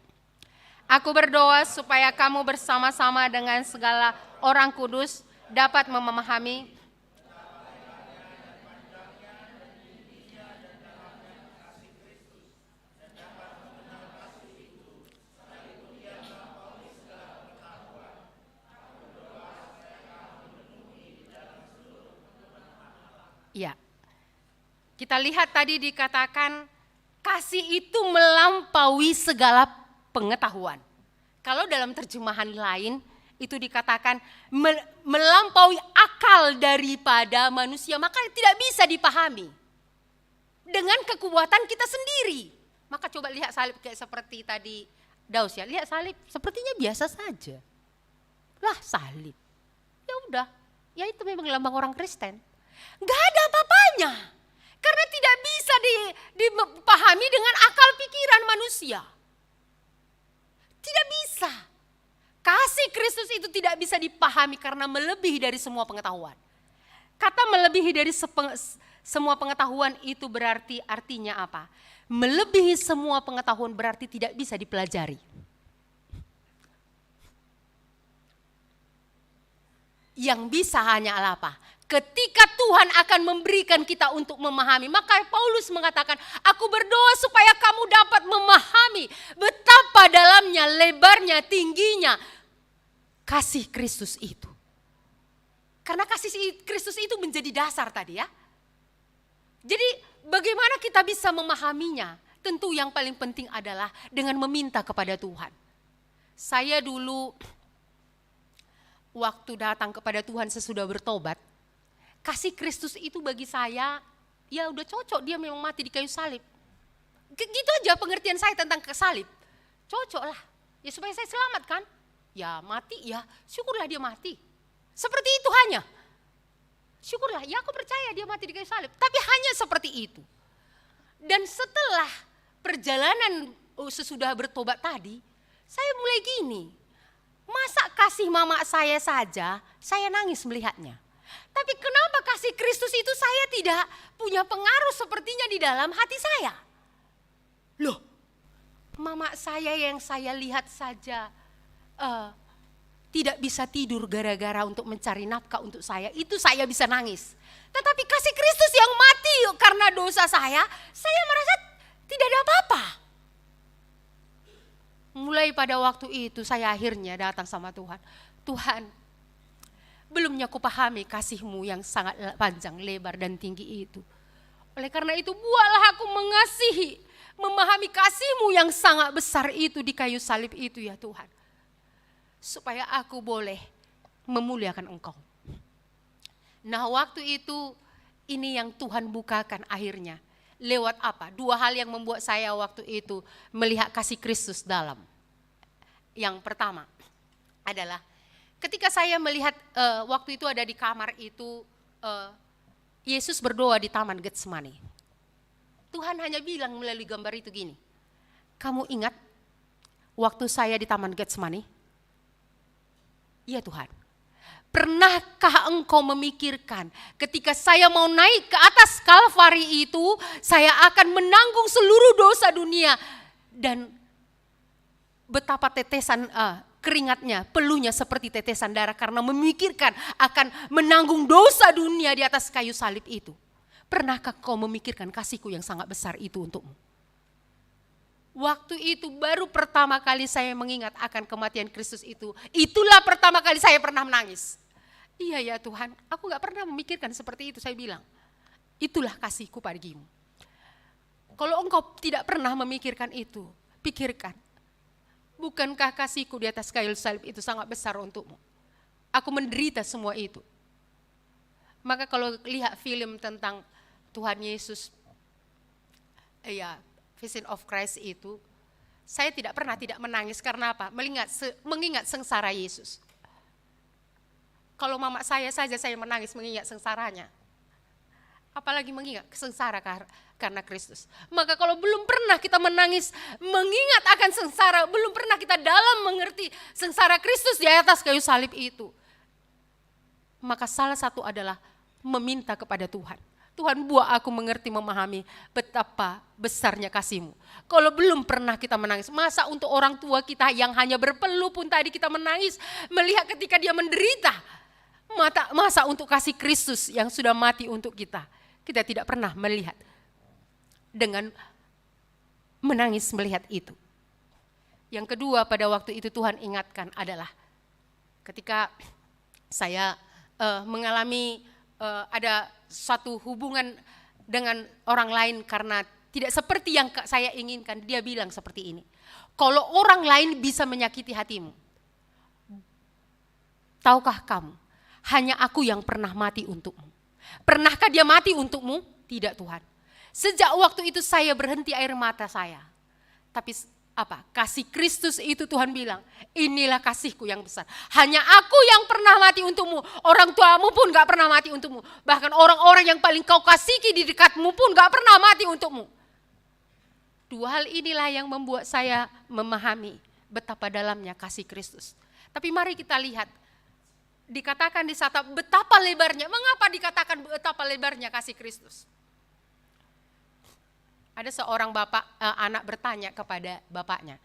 Aku berdoa supaya kamu bersama-sama dengan segala orang kudus dapat memahami Kita lihat tadi dikatakan kasih itu melampaui segala pengetahuan. Kalau dalam terjemahan lain itu dikatakan melampaui akal daripada manusia, maka tidak bisa dipahami dengan kekuatan kita sendiri. Maka coba lihat salib kayak seperti tadi Daus ya, lihat salib sepertinya biasa saja. Lah salib, ya udah, ya itu memang lambang orang Kristen. Gak ada apa-apanya, karena tidak bisa dipahami dengan akal pikiran manusia. Tidak bisa. Kasih Kristus itu tidak bisa dipahami karena melebihi dari semua pengetahuan. Kata melebihi dari semua pengetahuan itu berarti artinya apa? Melebihi semua pengetahuan berarti tidak bisa dipelajari. Yang bisa hanyalah apa? Ketika Tuhan akan memberikan kita untuk memahami, maka Paulus mengatakan, aku berdoa supaya kamu dapat memahami betapa dalamnya, lebarnya, tingginya kasih Kristus itu. Karena kasih Kristus itu menjadi dasar tadi ya. Jadi bagaimana kita bisa memahaminya? Tentu yang paling penting adalah dengan meminta kepada Tuhan. Saya dulu waktu datang kepada Tuhan sesudah bertobat, kasih Kristus itu bagi saya, ya udah cocok, dia memang mati di kayu salib. Gitu aja pengertian saya tentang salib. Cocok lah, ya supaya saya selamat kan. Ya mati, ya syukurlah dia mati. Seperti itu hanya. Syukurlah, ya aku percaya dia mati di kayu salib. Tapi hanya seperti itu. Dan setelah perjalanan sesudah bertobat tadi, saya mulai gini. Masa kasih mama saya saja, saya nangis melihatnya. Tapi kenapa kasih Kristus itu saya tidak punya pengaruh sepertinya di dalam hati saya? Loh, mama saya yang saya lihat saja tidak bisa tidur gara-gara untuk mencari nafkah untuk saya, itu saya bisa nangis. Tetapi kasih Kristus yang mati karena dosa saya merasa tidak ada apa-apa. Mulai pada waktu itu saya akhirnya datang sama Tuhan. Tuhan, belumnya kupahami kasih-Mu yang sangat panjang, lebar dan tinggi itu. Oleh karena itu buatlah aku mengasihi, memahami kasih-Mu yang sangat besar itu di kayu salib itu ya Tuhan. Supaya aku boleh memuliakan Engkau. Nah waktu itu ini yang Tuhan bukakan akhirnya. Lewat apa? Dua hal yang membuat saya waktu itu melihat kasih Kristus dalam. Yang pertama adalah ketika saya melihat waktu itu ada di kamar itu Yesus berdoa di Taman Getsemani. Tuhan hanya bilang melalui gambar itu gini, kamu ingat waktu saya di Taman Getsemani? Iya Tuhan. Pernahkah engkau memikirkan ketika saya mau naik ke atas Kalvari itu, saya akan menanggung seluruh dosa dunia dan betapa tetesan keringatnya, peluhnya seperti tetesan darah karena memikirkan akan menanggung dosa dunia di atas kayu salib itu. Pernahkah kau memikirkan kasihku yang sangat besar itu untukmu? Waktu itu baru pertama kali saya mengingat akan kematian Kristus itu. Itulah pertama kali saya pernah menangis. Iya ya Tuhan, aku gak pernah memikirkan seperti itu, saya bilang. Itulah kasihku bagimu. Kalau engkau tidak pernah memikirkan itu, pikirkan. Bukankah kasihku di atas kayu salib itu sangat besar untukmu? Aku menderita semua itu. Maka kalau lihat film tentang Tuhan Yesus, Vision of Christ itu, saya tidak pernah tidak menangis karena apa? Mengingat sengsara Yesus. Kalau mama saya saja saya menangis mengingat sengsaranya. Apalagi mengingat sengsara karena Kristus. Maka kalau belum pernah kita menangis mengingat akan sengsara, belum pernah kita dalam mengerti sengsara Kristus di atas kayu salib itu. Maka salah satu adalah meminta kepada Tuhan. Tuhan buat aku mengerti, memahami betapa besarnya kasih-Mu. Kalau belum pernah kita menangis, masa untuk orang tua kita yang hanya berpeluh pun tadi kita menangis, melihat ketika dia menderita. Masa untuk kasih Kristus yang sudah mati untuk kita tidak pernah melihat dengan menangis melihat itu. Yang kedua pada waktu itu Tuhan ingatkan adalah ketika saya mengalami ada suatu hubungan dengan orang lain karena tidak seperti yang saya inginkan, dia bilang seperti ini. Kalau orang lain bisa menyakiti hatimu, tahukah kamu, hanya aku yang pernah mati untukmu. Pernahkah dia mati untukmu? Tidak, Tuhan. Sejak waktu itu saya berhenti air mata saya. Tapi kasih Kristus itu Tuhan bilang, inilah kasihku yang besar. Hanya aku yang pernah mati untukmu. Orang tuamu pun gak pernah mati untukmu. Bahkan orang-orang yang paling kau kasihi di dekatmu pun gak pernah mati untukmu. Dua hal inilah yang membuat saya memahami betapa dalamnya kasih Kristus. Tapi mari kita lihat, dikatakan di sana betapa lebarnya. Mengapa dikatakan betapa lebarnya kasih Kristus? Ada seorang anak bertanya kepada bapaknya,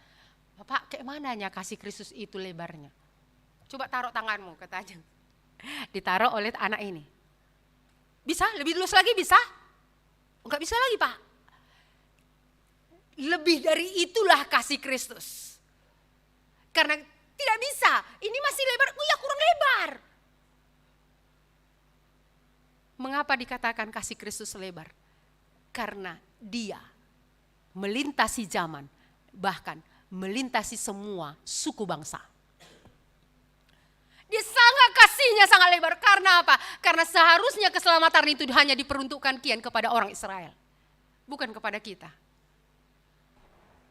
"Bapak, kayak mananya kasih Kristus itu lebarnya?" "Coba taruh tanganmu," katanya. Ditaruh oleh anak ini. "Bisa? Lebih lurus lagi bisa?" "Enggak bisa lagi, Pak." Lebih dari itulah kasih Kristus. Karena tidak bisa, ini masih lebar, ya kurang lebar. Mengapa dikatakan kasih Kristus lebar? Karena dia melintasi zaman, bahkan melintasi semua suku bangsa. Dia sangat kasihnya sangat lebar. Karena apa? Karena seharusnya keselamatan itu hanya diperuntukkan kian kepada orang Israel, bukan kepada kita.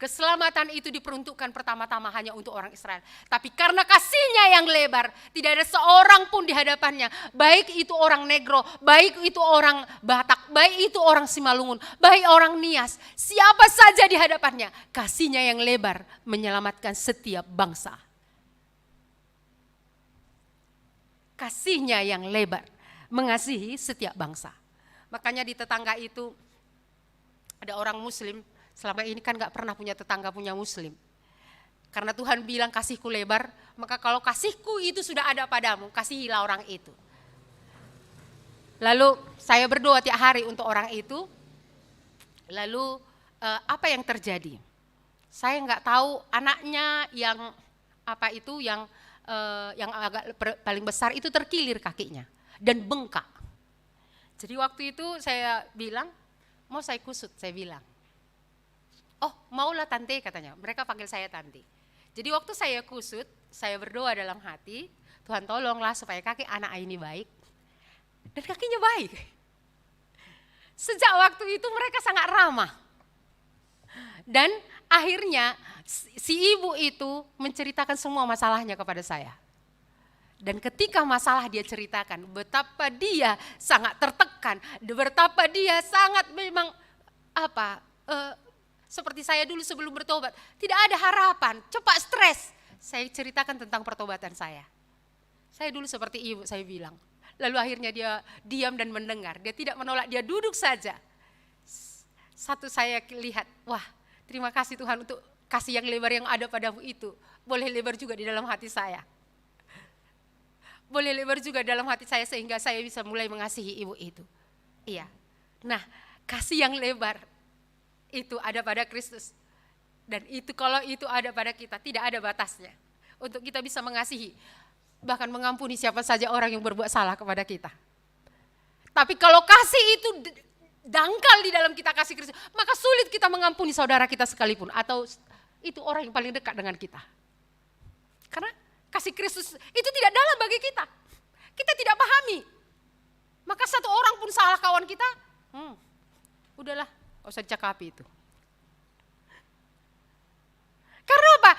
Keselamatan itu diperuntukkan pertama-tama hanya untuk orang Israel. Tapi karena kasihnya yang lebar, tidak ada seorang pun di hadapannya. Baik itu orang Negro, baik itu orang Batak, baik itu orang Simalungun, baik orang Nias. Siapa saja di hadapannya, kasihnya yang lebar menyelamatkan setiap bangsa. Kasihnya yang lebar mengasihi setiap bangsa. Makanya di tetangga itu ada orang Muslim. Selama ini kan gak pernah punya tetangga punya Muslim. Karena Tuhan bilang kasihku lebar, maka kalau kasihku itu sudah ada padamu, kasihilah orang itu. Lalu saya berdoa tiap hari untuk orang itu. Lalu apa yang terjadi? Saya gak tahu anaknya yang yang agak paling besar itu terkilir kakinya dan bengkak. Jadi waktu itu saya bilang, mau saya kusut, saya bilang. "Oh, maulah tante," katanya. Mereka panggil saya tante. Jadi waktu saya kusut, saya berdoa dalam hati, "Tuhan tolonglah supaya kaki anak ini baik." Dan kakinya baik. Sejak waktu itu mereka sangat ramah. Dan akhirnya si ibu itu menceritakan semua masalahnya kepada saya. Dan ketika masalah dia ceritakan, betapa dia sangat tertekan, betapa dia sangat memang seperti saya dulu sebelum bertobat, tidak ada harapan, cepat stres. Saya ceritakan tentang pertobatan saya. Saya dulu seperti ibu, saya bilang. Lalu akhirnya dia diam dan mendengar, dia tidak menolak, dia duduk saja. Satu saya lihat, wah terima kasih Tuhan untuk kasih yang lebar yang ada padamu itu. Boleh lebar juga di dalam hati saya. Boleh lebar juga dalam hati saya sehingga saya bisa mulai mengasihi ibu itu. Iya, nah kasih yang lebar itu ada pada Kristus. Dan itu kalau itu ada pada kita, tidak ada batasnya. Untuk kita bisa mengasihi, bahkan mengampuni siapa saja orang yang berbuat salah kepada kita. Tapi kalau kasih itu dangkal di dalam kita kasih Kristus, maka sulit kita mengampuni saudara kita sekalipun. Atau itu orang yang paling dekat dengan kita. Karena kasih Kristus itu tidak dalam bagi kita. Kita tidak pahami. Maka satu orang pun salah kawan kita, udahlah, gak usah dicakapi itu. Karena apa?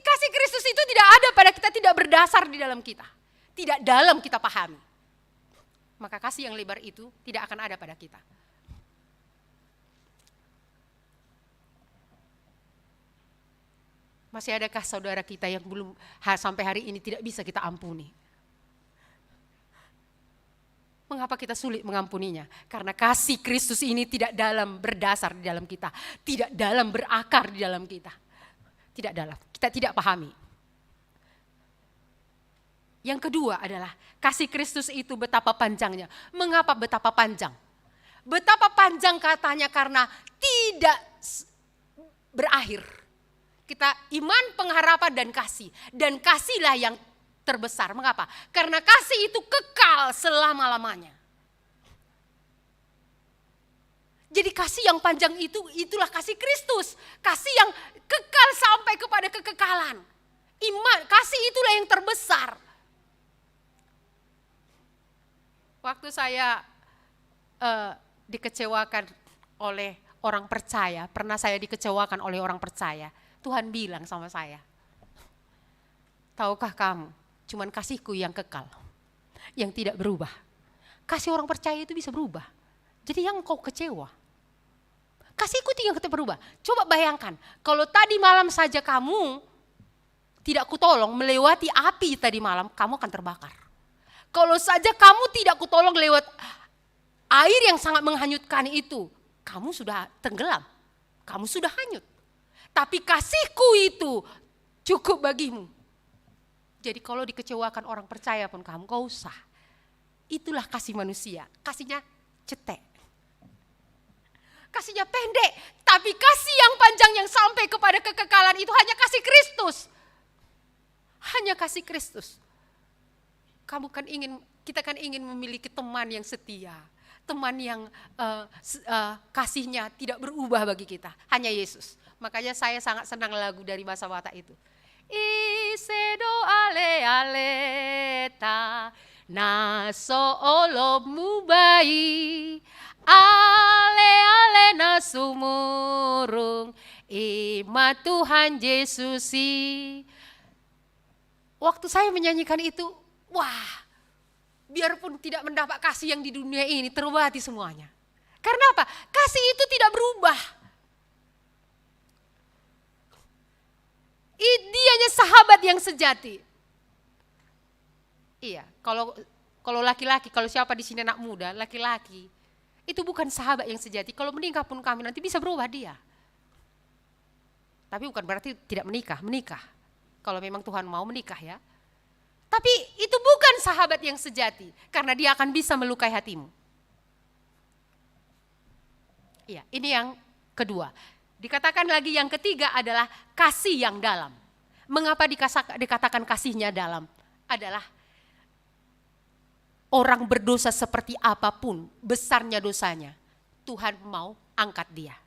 Kasih Kristus itu tidak ada pada kita, tidak berdasar di dalam kita. Tidak dalam kita pahami. Maka kasih yang lebar itu tidak akan ada pada kita. Masih adakah saudara kita yang belum sampai hari ini tidak bisa kita ampuni? Mengapa kita sulit mengampuninya? Karena kasih Kristus ini tidak dalam berdasar di dalam kita. Tidak dalam berakar di dalam kita. Tidak dalam, kita tidak pahami. Yang kedua adalah kasih Kristus itu betapa panjangnya. Mengapa betapa panjang? Betapa panjang katanya karena tidak berakhir. Kita iman, pengharapan dan kasih. Dan kasihlah yang terbesar. Mengapa? Karena kasih itu kekal selama-lamanya. Jadi kasih yang panjang itu, itulah kasih Kristus. Kasih yang kekal sampai kepada kekekalan. Iman, kasih itulah yang terbesar. Waktu saya dikecewakan oleh orang percaya, pernah saya dikecewakan oleh orang percaya. Tuhan bilang sama saya, tahukah kamu, cuman kasihku yang kekal, yang tidak berubah. Kasih orang percaya itu bisa berubah. Jadi yang kau kecewa, kasihku itu yang tidak berubah. Coba bayangkan, kalau tadi malam saja kamu tidak kutolong melewati api tadi malam, kamu akan terbakar. Kalau saja kamu tidak kutolong lewat air yang sangat menghanyutkan itu, kamu sudah tenggelam, kamu sudah hanyut. Tapi kasihku itu cukup bagimu. Jadi kalau dikecewakan orang percaya pun kamu gak usah. Itulah kasih manusia, kasihnya cetek. Kasihnya pendek, tapi kasih yang panjang yang sampai kepada kekekalan itu hanya kasih Kristus. Hanya kasih Kristus. Kita kan ingin memiliki teman yang setia. Teman yang kasihnya tidak berubah bagi kita. Hanya Yesus. Makanya saya sangat senang lagu dari Masa Watak itu. Isedo ale aleta naso olo mubai ale ale nasumurung ima Tuhan Yesusi. Waktu saya menyanyikan itu, wah, biarpun tidak mendapat kasih yang di dunia ini, terobati semuanya. Karena apa? Kasih itu tidak berubah. Dianya sahabat yang sejati. Iya, kalau laki-laki, kalau siapa di sini anak muda, laki-laki, itu bukan sahabat yang sejati. Kalau menikah pun kami nanti bisa berubah dia. Tapi bukan berarti tidak menikah. Kalau memang Tuhan mau menikah ya. Tapi itu bukan sahabat yang sejati, karena dia akan bisa melukai hatimu. Iya, ini yang kedua. Dikatakan lagi yang ketiga adalah kasih yang dalam. Mengapa dikatakan kasihnya dalam? Adalah orang berdosa seperti apapun besarnya dosanya, Tuhan mau angkat dia.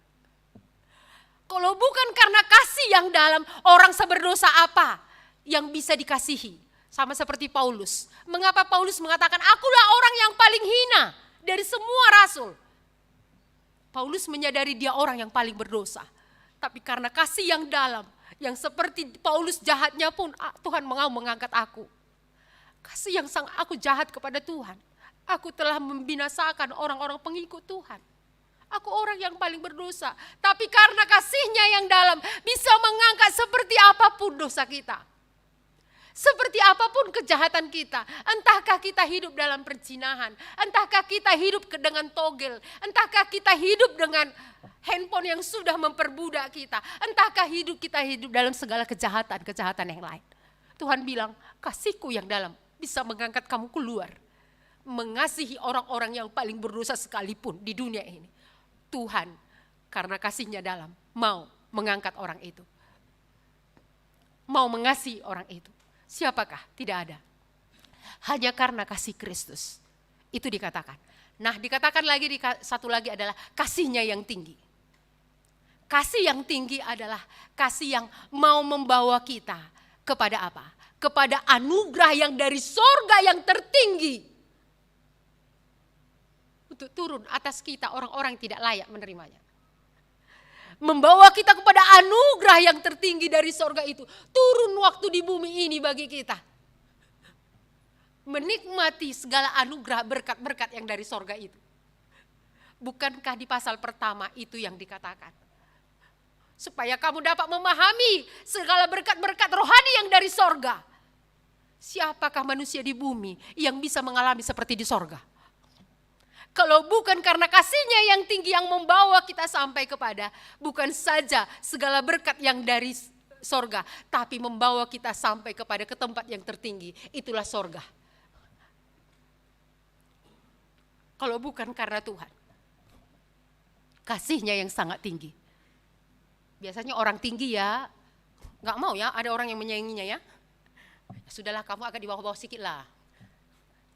Kalau bukan karena kasih yang dalam, orang seberdosa apa yang bisa dikasihi? Sama seperti Paulus. Mengapa Paulus mengatakan, akulah orang yang paling hina dari semua rasul. Paulus menyadari dia orang yang paling berdosa. Tapi karena kasih yang dalam, yang seperti Paulus jahatnya pun, Tuhan mau mengangkat aku. Kasih yang sang aku jahat kepada Tuhan. Aku telah membinasakan orang-orang pengikut Tuhan. Aku orang yang paling berdosa. Tapi karena kasihnya yang dalam, bisa mengangkat seperti apapun dosa kita. Seperti apapun kejahatan kita, entahkah kita hidup dalam perzinahan, entahkah kita hidup dengan togel, entahkah kita hidup dengan handphone yang sudah memperbudak kita, entahkah kita hidup dalam segala kejahatan yang lain. Tuhan bilang, kasihku yang dalam bisa mengangkat kamu keluar, mengasihi orang-orang yang paling berdosa sekalipun di dunia ini. Tuhan karena kasihnya dalam mau mengangkat orang itu, mau mengasihi orang itu. Siapakah? Tidak ada. Hanya karena kasih Kristus. Itu dikatakan. Nah, dikatakan lagi satu lagi adalah kasihnya yang tinggi. Kasih yang tinggi adalah kasih yang mau membawa kita kepada apa? Kepada anugerah yang dari sorga yang tertinggi. Untuk turun atas kita orang-orang yang tidak layak menerimanya. Membawa kita kepada anugerah yang tertinggi dari sorga itu. Turun waktu di bumi ini bagi kita. Menikmati segala anugerah berkat-berkat yang dari sorga itu. Bukankah di pasal pertama itu yang dikatakan? Supaya kamu dapat memahami segala berkat-berkat rohani yang dari sorga. Siapakah manusia di bumi yang bisa mengalami seperti di sorga? Kalau bukan karena kasihnya yang tinggi yang membawa kita sampai kepada bukan saja segala berkat yang dari sorga, tapi membawa kita sampai kepada ke tempat yang tertinggi, itulah sorga. Kalau bukan karena Tuhan, kasihnya yang sangat tinggi. Biasanya orang tinggi ya, gak mau ya ada orang yang menyainginya ya. Sudahlah kamu agak di bawah-bawah sedikit lah.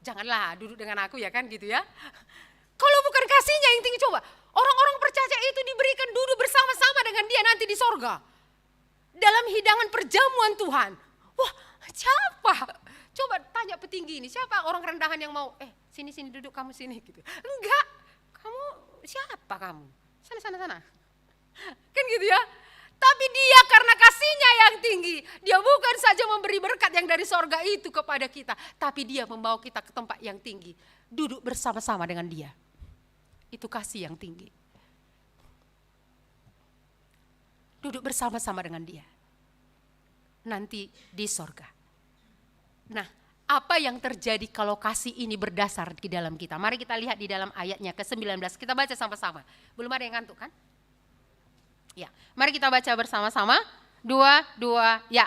Janganlah duduk dengan aku ya kan gitu ya. Kalau bukan kasihnya yang tinggi, coba Orang-orang percaya itu diberikan duduk bersama-sama dengan dia nanti di sorga. Dalam hidangan perjamuan Tuhan. Wah, siapa? Coba tanya petinggi ini, siapa orang rendahan yang mau, sini duduk kamu sini gitu. Enggak, kamu siapa kamu? Sana. Kan gitu ya. Tapi dia karena kasihnya yang tinggi, dia bukan saja memberi berkat yang dari sorga itu kepada kita, tapi dia membawa kita ke tempat yang tinggi. Duduk bersama-sama dengan dia. Itu kasih yang tinggi. Duduk bersama-sama dengan dia. Nanti di sorga. Nah, apa yang terjadi kalau kasih ini berdasar di dalam kita? Mari kita lihat di dalam ayatnya ke-19. Kita baca sama-sama. Belum ada yang ngantuk kan? Ya, mari kita baca bersama-sama. 2, ya.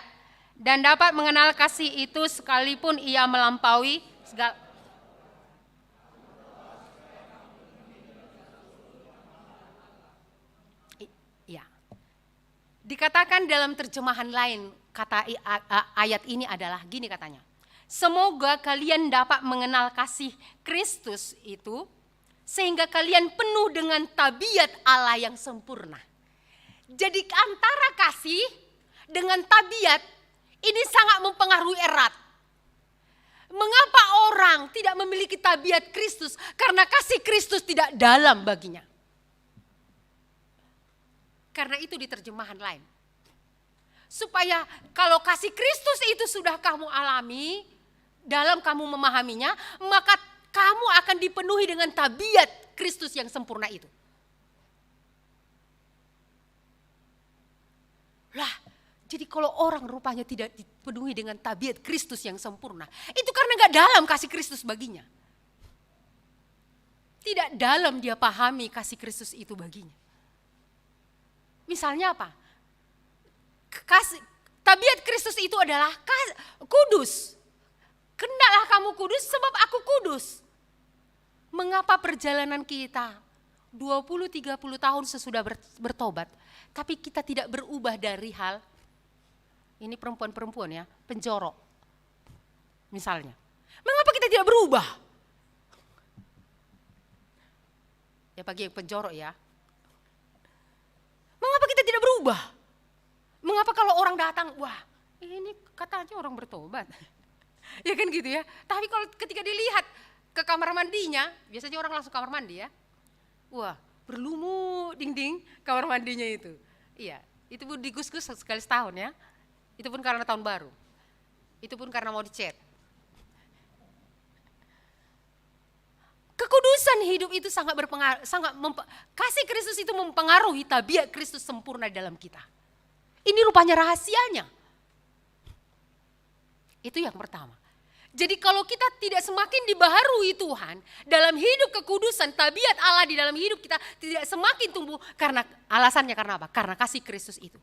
Dan dapat mengenal kasih itu sekalipun ia melampaui segala. Ya. Dikatakan dalam terjemahan lain, kata ayat ini adalah gini katanya. Semoga kalian dapat mengenal kasih Kristus itu sehingga kalian penuh dengan tabiat Allah yang sempurna. Jadi antara kasih dengan tabiat ini sangat mempengaruhi erat. Mengapa orang tidak memiliki tabiat Kristus? Karena kasih Kristus tidak dalam baginya. Karena itu di terjemahan lain. Supaya kalau kasih Kristus itu sudah kamu alami, dalam kamu memahaminya, maka kamu akan dipenuhi dengan tabiat Kristus yang sempurna itu. Lah, jadi kalau orang rupanya tidak dipenuhi dengan tabiat Kristus yang sempurna, itu karena gak dalam kasih Kristus baginya. Tidak dalam dia pahami kasih Kristus itu baginya. Misalnya apa? Tabiat Kristus itu adalah kudus. Hendaklah kamu kudus sebab aku kudus. Mengapa perjalanan kita 20-30 tahun sesudah bertobat, tapi kita tidak berubah dari hal, ini perempuan-perempuan ya, penjorok. Misalnya, mengapa kita tidak berubah? Ya bagi yang penjorok ya. Mengapa kita tidak berubah? Mengapa kalau orang datang, wah ini katanya orang bertobat. Ya kan gitu ya. Tapi kalau ketika dilihat ke kamar mandinya, biasanya orang langsung kamar mandi ya. Wah berlumut dinding kamar mandinya itu. Iya, itu pun digus-gus sekali setahun ya. Itu pun karena tahun baru. Itu pun karena mau dicat. Kekudusan hidup itu sangat berpengaruh, kasih Kristus itu mempengaruhi tabiat Kristus sempurna dalam kita. Ini rupanya rahasianya. Itu yang pertama. Jadi kalau kita tidak semakin dibaharui Tuhan dalam hidup kekudusan, tabiat Allah di dalam hidup kita tidak semakin tumbuh, karena alasannya karena apa? Karena kasih Kristus itu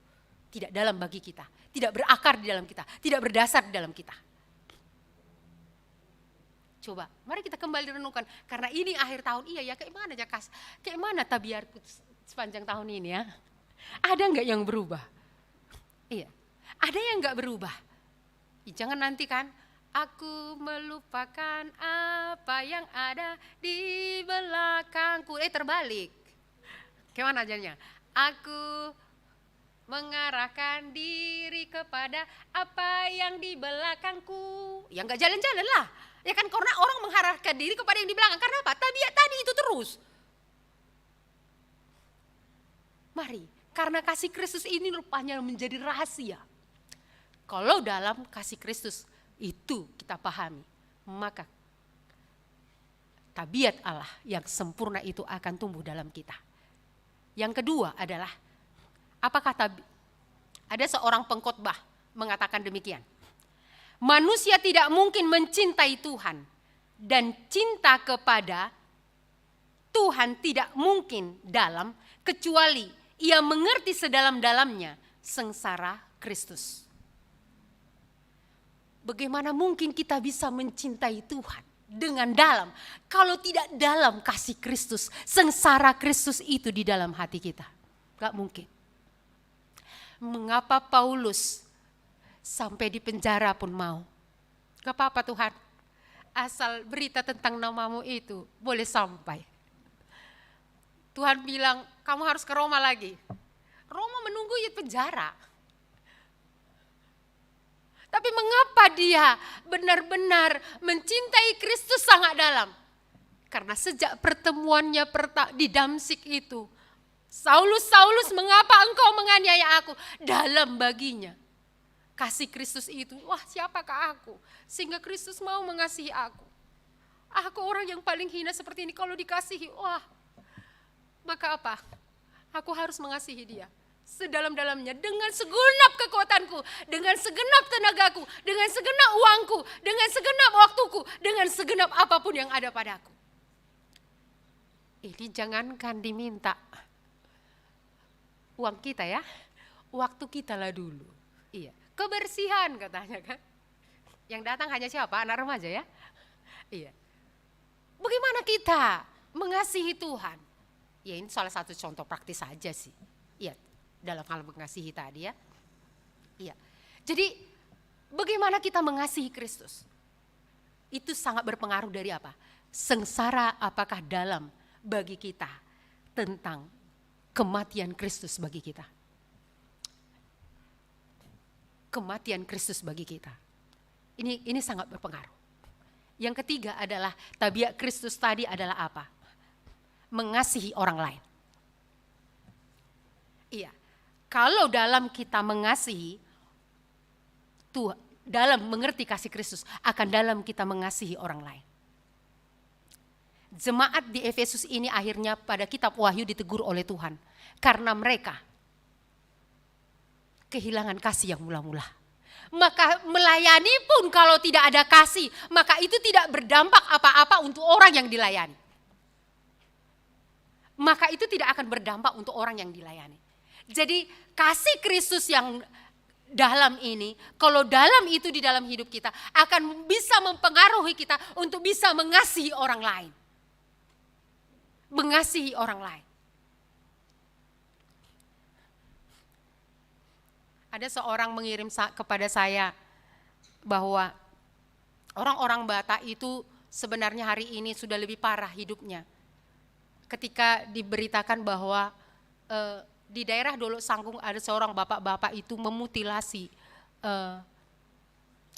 tidak dalam bagi kita, tidak berakar di dalam kita, tidak berdasar di dalam kita. Coba, mari kita kembali renungkan, karena ini akhir tahun, iya ya, kayak mana Jakas? Kayak mana tabiatku sepanjang tahun ini ya? Ada enggak yang berubah? Iya, ada yang enggak berubah. Jangan nanti kan, aku melupakan apa yang ada di belakangku. Terbalik. Gimana jadinya? Aku mengarahkan diri kepada apa yang di belakangku. Ya enggak jalan-jalan lah. Ya kan karena orang mengarahkan diri kepada yang di belakang. Karena apa? Tabiat tadi itu terus. Mari, karena kasih Kristus ini rupanya menjadi rahasia. Kalau dalam kasih Kristus itu kita pahami, maka tabiat Allah yang sempurna itu akan tumbuh dalam kita. Yang kedua adalah, ada seorang pengkhotbah mengatakan demikian. Manusia tidak mungkin mencintai Tuhan dan cinta kepada Tuhan tidak mungkin dalam kecuali ia mengerti sedalam-dalamnya sengsara Kristus. Bagaimana mungkin kita bisa mencintai Tuhan dengan dalam kalau tidak dalam kasih Kristus, sengsara Kristus itu di dalam hati kita? Gak mungkin. Mengapa Paulus sampai di penjara pun mau? Gak apa-apa Tuhan, asal berita tentang namamu itu boleh sampai. Tuhan bilang, kamu harus ke Roma lagi. Roma menunggu di penjara. Tapi mengapa dia benar-benar mencintai Kristus sangat dalam? Karena sejak pertemuannya di Damsyik itu, Saulus, Saulus, mengapa engkau menganiaya aku? Dalam baginya kasih Kristus itu, wah siapakah aku? Sehingga Kristus mau mengasihi aku. Aku orang yang paling hina seperti ini, kalau dikasihi, wah maka apa? Aku harus mengasihi dia sedalam-dalamnya, dengan segenap kekuatanku, dengan segenap tenagaku, dengan segenap uangku, dengan segenap waktuku, dengan segenap apapun yang ada padaku. Ini jangankan diminta uang kita ya, waktu kita lah dulu. Iya, kebersihan katanya kan. Yang datang hanya siapa? Anak remaja ya. Iya. Bagaimana kita mengasihi Tuhan? Ya ini salah satu contoh praktis saja sih. Iya, dalam hal mengasihi tadi ya. Iya. Jadi bagaimana kita mengasihi Kristus? Itu sangat berpengaruh dari apa? Sengsara apakah dalam bagi kita tentang kematian Kristus bagi kita. Kematian Kristus bagi kita. Ini sangat berpengaruh. Yang ketiga adalah tabiat Kristus tadi adalah apa? Mengasihi orang lain. Iya. Kalau dalam kita mengasihi, Tuhan, dalam mengerti kasih Kristus, akan dalam kita mengasihi orang lain. Jemaat di Efesus ini akhirnya pada kitab Wahyu ditegur oleh Tuhan. Karena mereka kehilangan kasih yang mula-mula. Maka melayani pun kalau tidak ada kasih, maka itu tidak berdampak apa-apa untuk orang yang dilayani. Maka itu tidak akan berdampak untuk orang yang dilayani. Jadi kasih Kristus yang dalam ini, kalau dalam itu di dalam hidup kita, akan bisa mempengaruhi kita untuk bisa mengasihi orang lain. Mengasihi orang lain. Ada seorang mengirim kepada saya bahwa orang-orang Batak itu sebenarnya hari ini sudah lebih parah hidupnya. Ketika diberitakan bahwa di daerah Dolok Sanggung ada seorang bapak-bapak itu memutilasi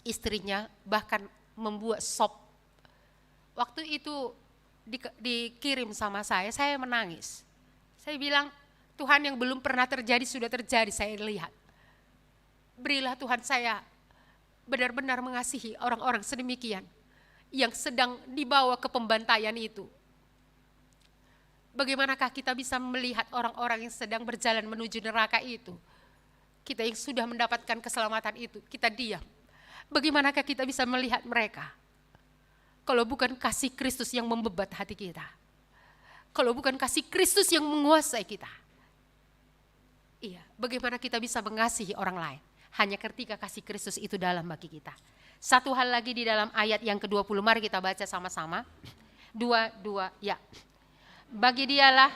istrinya, bahkan membuat sop. Waktu itu dikirim sama saya menangis. Saya bilang, Tuhan yang belum pernah terjadi sudah terjadi, saya lihat. Berilah Tuhan saya benar-benar mengasihi orang-orang sedemikian yang sedang dibawa ke pembantaian itu. Bagaimanakah kita bisa melihat orang-orang yang sedang berjalan menuju neraka itu? Kita yang sudah mendapatkan keselamatan itu, kita diam. Bagaimanakah kita bisa melihat mereka? Kalau bukan kasih Kristus yang membebat hati kita. Kalau bukan kasih Kristus yang menguasai kita. Iya, bagaimana kita bisa mengasihi orang lain? Hanya ketika kasih Kristus itu dalam bagi kita. Satu hal lagi di dalam ayat yang ke-20, mari kita baca sama-sama. 2, ya. Bagi dialah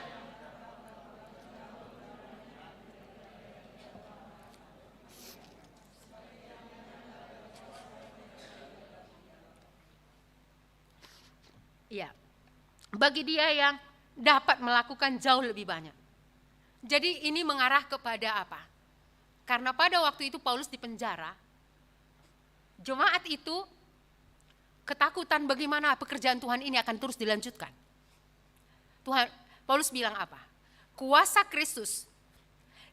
ya, bagi dia yang dapat melakukan jauh lebih banyak. Jadi ini mengarah kepada apa? Karena pada waktu itu Paulus di penjara, jemaat itu ketakutan bagaimana pekerjaan Tuhan ini akan terus dilanjutkan. Paulus bilang apa? Kuasa Kristus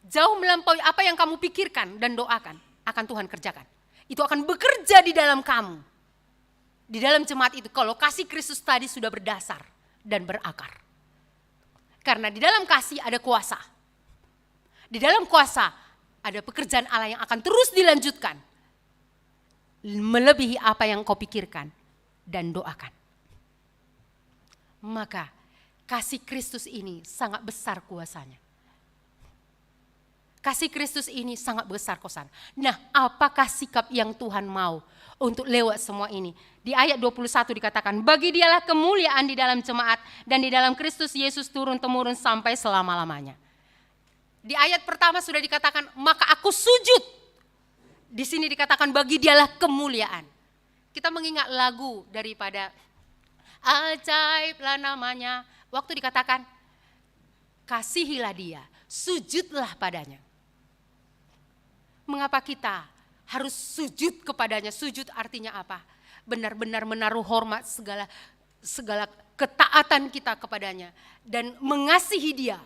jauh melampaui apa yang kamu pikirkan dan doakan, akan Tuhan kerjakan. Itu akan bekerja di dalam kamu. Di dalam jemaat itu, kalau kasih Kristus tadi sudah berdasar dan berakar. Karena di dalam kasih ada kuasa. Di dalam kuasa ada pekerjaan Allah yang akan terus dilanjutkan. Melebihi apa yang kau pikirkan dan doakan. Maka kasih Kristus ini sangat besar kuasanya. Kasih Kristus ini sangat besar kuasanya. Nah, apakah sikap yang Tuhan mau untuk lewat semua ini? Di ayat 21 dikatakan, bagi dialah kemuliaan di dalam jemaat dan di dalam Kristus Yesus turun-temurun sampai selama-lamanya. Di ayat pertama sudah dikatakan, maka aku sujud. Di sini dikatakan bagi dialah kemuliaan. Kita mengingat lagu daripada ajaiblah namanya. Waktu dikatakan kasihilah dia, sujudlah padanya. Mengapa kita harus sujud kepadanya? Sujud artinya apa? Benar-benar menaruh hormat segala ketaatan kita kepadanya dan mengasihi dia.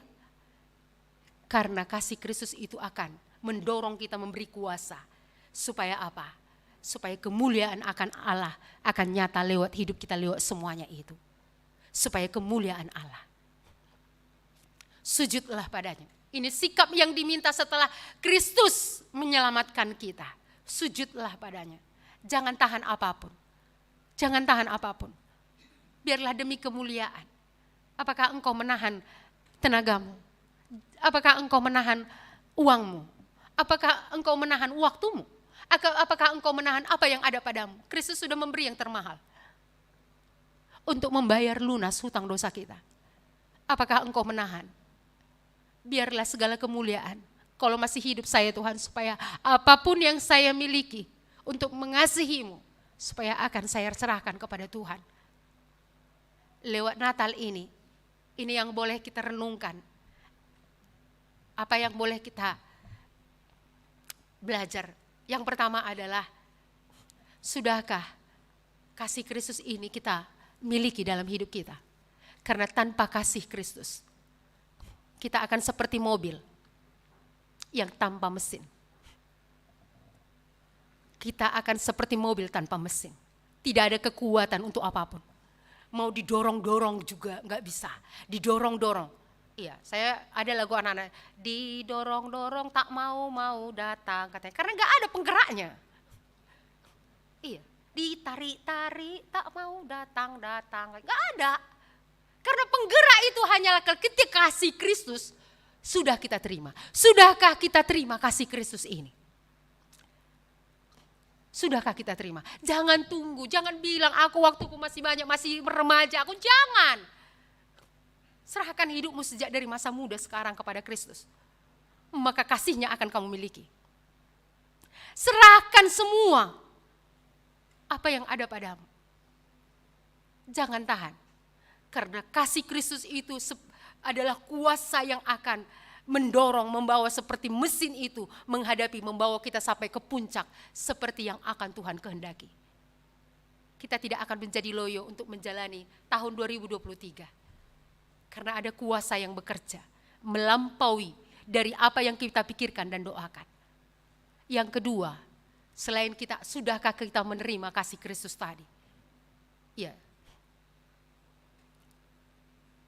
Karena kasih Kristus itu akan mendorong kita memberi kuasa. Supaya apa? Supaya kemuliaan akan Allah akan nyata lewat hidup kita, lewat semuanya itu. Supaya kemuliaan Allah. Sujudlah padanya. Ini sikap yang diminta setelah Kristus menyelamatkan kita. Sujudlah padanya. Jangan tahan apapun. Jangan tahan apapun. Biarlah demi kemuliaan. Apakah engkau menahan tenagamu? Apakah engkau menahan uangmu? Apakah engkau menahan waktumu? Apakah engkau menahan apa yang ada padamu? Kristus sudah memberi yang termahal untuk membayar lunas hutang dosa kita. Apakah engkau menahan? Biarlah segala kemuliaan, kalau masih hidup saya Tuhan, supaya apapun yang saya miliki untuk mengasihi-Mu, supaya akan saya serahkan kepada Tuhan. Lewat Natal ini yang boleh kita renungkan. Apa yang boleh kita belajar? Yang pertama adalah, sudahkah kasih Kristus ini kita miliki dalam hidup kita? Karena tanpa kasih Kristus, kita akan seperti mobil yang tanpa mesin. Kita akan seperti mobil tanpa mesin. Tidak ada kekuatan untuk apapun. Mau didorong-dorong juga nggak bisa. Didorong-dorong. Iya, saya ada lagu anak-anak, didorong-dorong tak mau datang katanya, karena nggak ada penggeraknya. Iya, ditarik-tarik tak mau datang, nggak ada. Karena penggerak itu hanyalah ketika kasih Kristus sudah kita terima. Sudahkah kita terima kasih Kristus ini? Sudahkah kita terima? Jangan tunggu, jangan bilang aku waktuku masih banyak, masih remaja, aku jangan. Serahkan hidupmu sejak dari masa muda sekarang kepada Kristus. Maka kasihnya akan kamu miliki. Serahkan semua apa yang ada padamu. Jangan tahan. Karena kasih Kristus itu adalah kuasa yang akan mendorong, membawa seperti mesin itu, membawa kita sampai ke puncak seperti yang akan Tuhan kehendaki. Kita tidak akan menjadi loyo untuk menjalani tahun 2023. Karena ada kuasa yang bekerja, melampaui dari apa yang kita pikirkan dan doakan. Yang kedua, selain sudahkah kita menerima kasih Kristus tadi? Ya.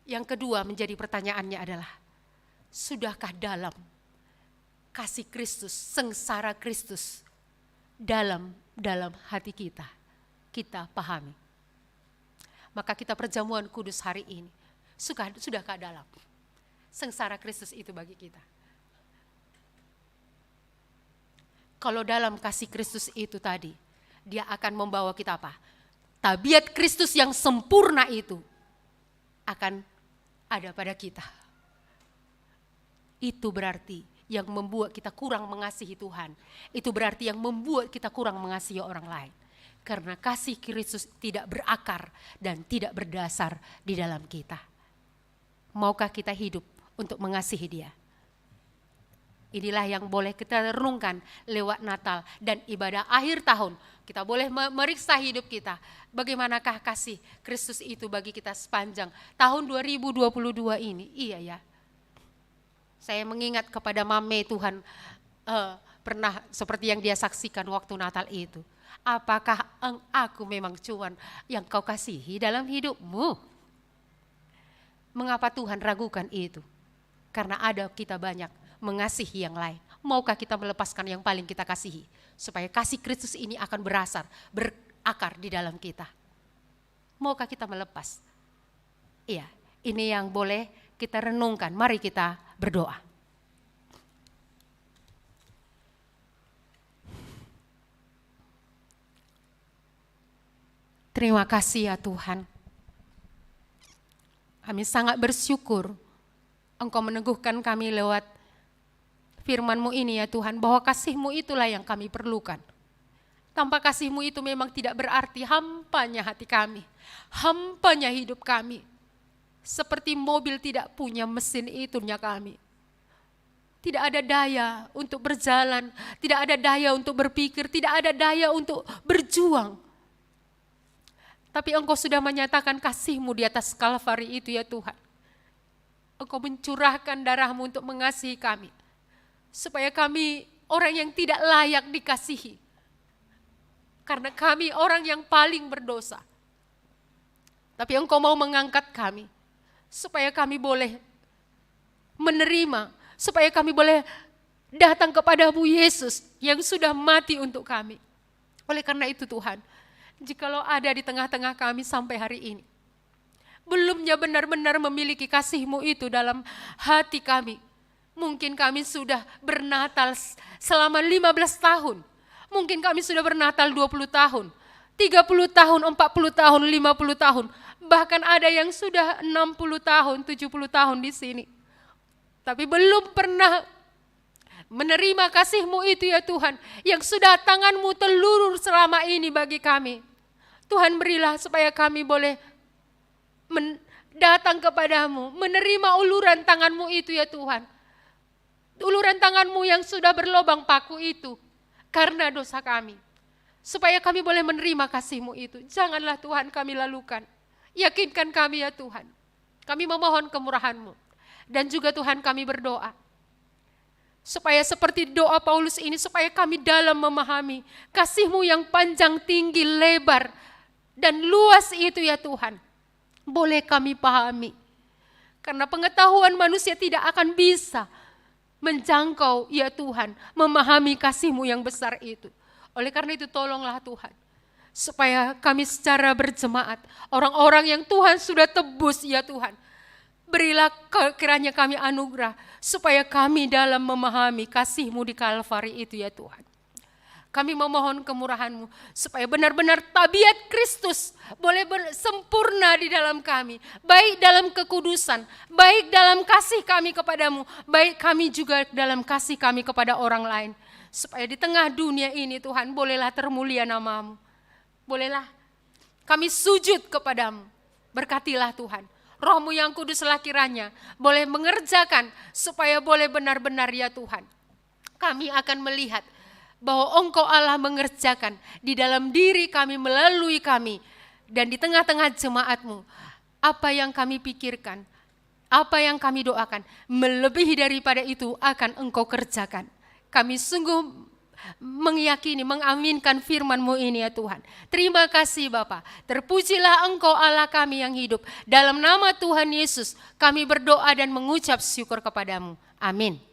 Yang kedua menjadi pertanyaannya adalah, sudahkah dalam kasih Kristus, sengsara Kristus dalam hati kita pahami? Maka kita perjamuan kudus hari ini, sudahkah dalam sengsara Kristus itu bagi kita? Kalau dalam kasih Kristus itu tadi, dia akan membawa kita apa? Tabiat Kristus yang sempurna itu akan ada pada kita. Itu berarti yang membuat kita kurang mengasihi Tuhan. Itu berarti yang membuat kita kurang mengasihi orang lain. Karena kasih Kristus tidak berakar dan tidak berdasar di dalam kita. Maukah kita hidup untuk mengasihi Dia? Inilah yang boleh kita renungkan lewat Natal dan ibadah akhir tahun. Kita boleh meriksa hidup kita. Bagaimanakah kasih Kristus itu bagi kita sepanjang tahun 2022 ini? Iya ya. Saya mengingat kepada Mame Tuhan pernah seperti yang dia saksikan waktu Natal itu. Apakah aku memang cuman yang kau kasihi dalam hidupmu? Mengapa Tuhan ragukan itu? Karena ada kita banyak mengasihi yang lain. Maukah kita melepaskan yang paling kita kasihi? Supaya kasih Kristus ini akan berakar di dalam kita. Maukah kita melepas? Iya, ini yang boleh kita renungkan. Mari kita berdoa. Terima kasih ya Tuhan. Kami sangat bersyukur Engkau meneguhkan kami lewat firman-Mu ini ya Tuhan, bahwa kasih-Mu itulah yang kami perlukan. Tanpa kasih-Mu itu memang tidak berarti, hampanya hati kami, hampanya hidup kami. seperti mobil tidak punya mesin itunya kami. Tidak ada daya untuk berjalan, tidak ada daya untuk berpikir, tidak ada daya untuk berjuang. Tapi Engkau sudah menyatakan kasih-Mu di atas Kalvari itu ya Tuhan. Engkau mencurahkan darah-Mu untuk mengasihi kami. Supaya kami orang yang tidak layak dikasihi. Karena kami orang yang paling berdosa. Tapi Engkau mau mengangkat kami. Supaya kami boleh menerima, supaya kami boleh datang kepada-Mu Yesus yang sudah mati untuk kami. Oleh karena itu Tuhan, jikalau ada di tengah-tengah kami sampai hari ini, belumnya benar-benar memiliki kasih-Mu itu dalam hati kami. Mungkin kami sudah bernatal selama 15 tahun. Mungkin kami sudah bernatal 20 tahun, 30 tahun, 40 tahun, 50 tahun. Bahkan ada yang sudah 60 tahun, 70 tahun di sini. Tapi belum pernah menerima kasih-Mu itu ya Tuhan. Yang sudah tangan-Mu telurur selama ini bagi kami. Tuhan berilah supaya kami boleh datang kepada-Mu. Menerima uluran tangan-Mu itu ya Tuhan. Uluran tangan-Mu yang sudah berlobang paku itu. Karena dosa kami. Supaya kami boleh menerima kasih-Mu itu. Janganlah Tuhan kami lalukan. Yakinkan kami ya Tuhan. Kami memohon kemurahan-Mu. Dan juga Tuhan kami berdoa. Supaya seperti doa Paulus ini, supaya kami dalam memahami kasih-Mu yang panjang, tinggi, lebar, dan luas itu ya Tuhan. Boleh kami pahami. Karena pengetahuan manusia tidak akan bisa menjangkau ya Tuhan, memahami kasih-Mu yang besar itu. Oleh karena itu tolonglah Tuhan. Supaya kami secara berjemaat, orang-orang yang Tuhan sudah tebus ya Tuhan. Berilah kiranya kami anugerah, supaya kami dalam memahami kasih-Mu di Kalvari itu ya Tuhan. Kami memohon kemurahan-Mu, supaya benar-benar tabiat Kristus boleh sempurna di dalam kami. Baik dalam kekudusan, baik dalam kasih kami kepada-Mu, baik kami juga dalam kasih kami kepada orang lain. Supaya di tengah dunia ini Tuhan, bolehlah termulia nama-Mu. Bolehlah kami sujud kepada-Mu. Berkatilah Tuhan. Roh-Mu yang kuduslah kiranya boleh mengerjakan supaya boleh benar-benar ya Tuhan. Kami akan melihat bahwa Engkau Allah mengerjakan di dalam diri kami, melalui kami. Dan di tengah-tengah jemaat-Mu, apa yang kami pikirkan, apa yang kami doakan, melebihi daripada itu akan Engkau kerjakan. Kami sungguh meyakini, mengaminkan firman-Mu ini ya Tuhan. Terima kasih Bapa. Terpujilah Engkau Allah kami yang hidup. Dalam nama Tuhan Yesus kami berdoa dan mengucap syukur kepada-Mu. Amin.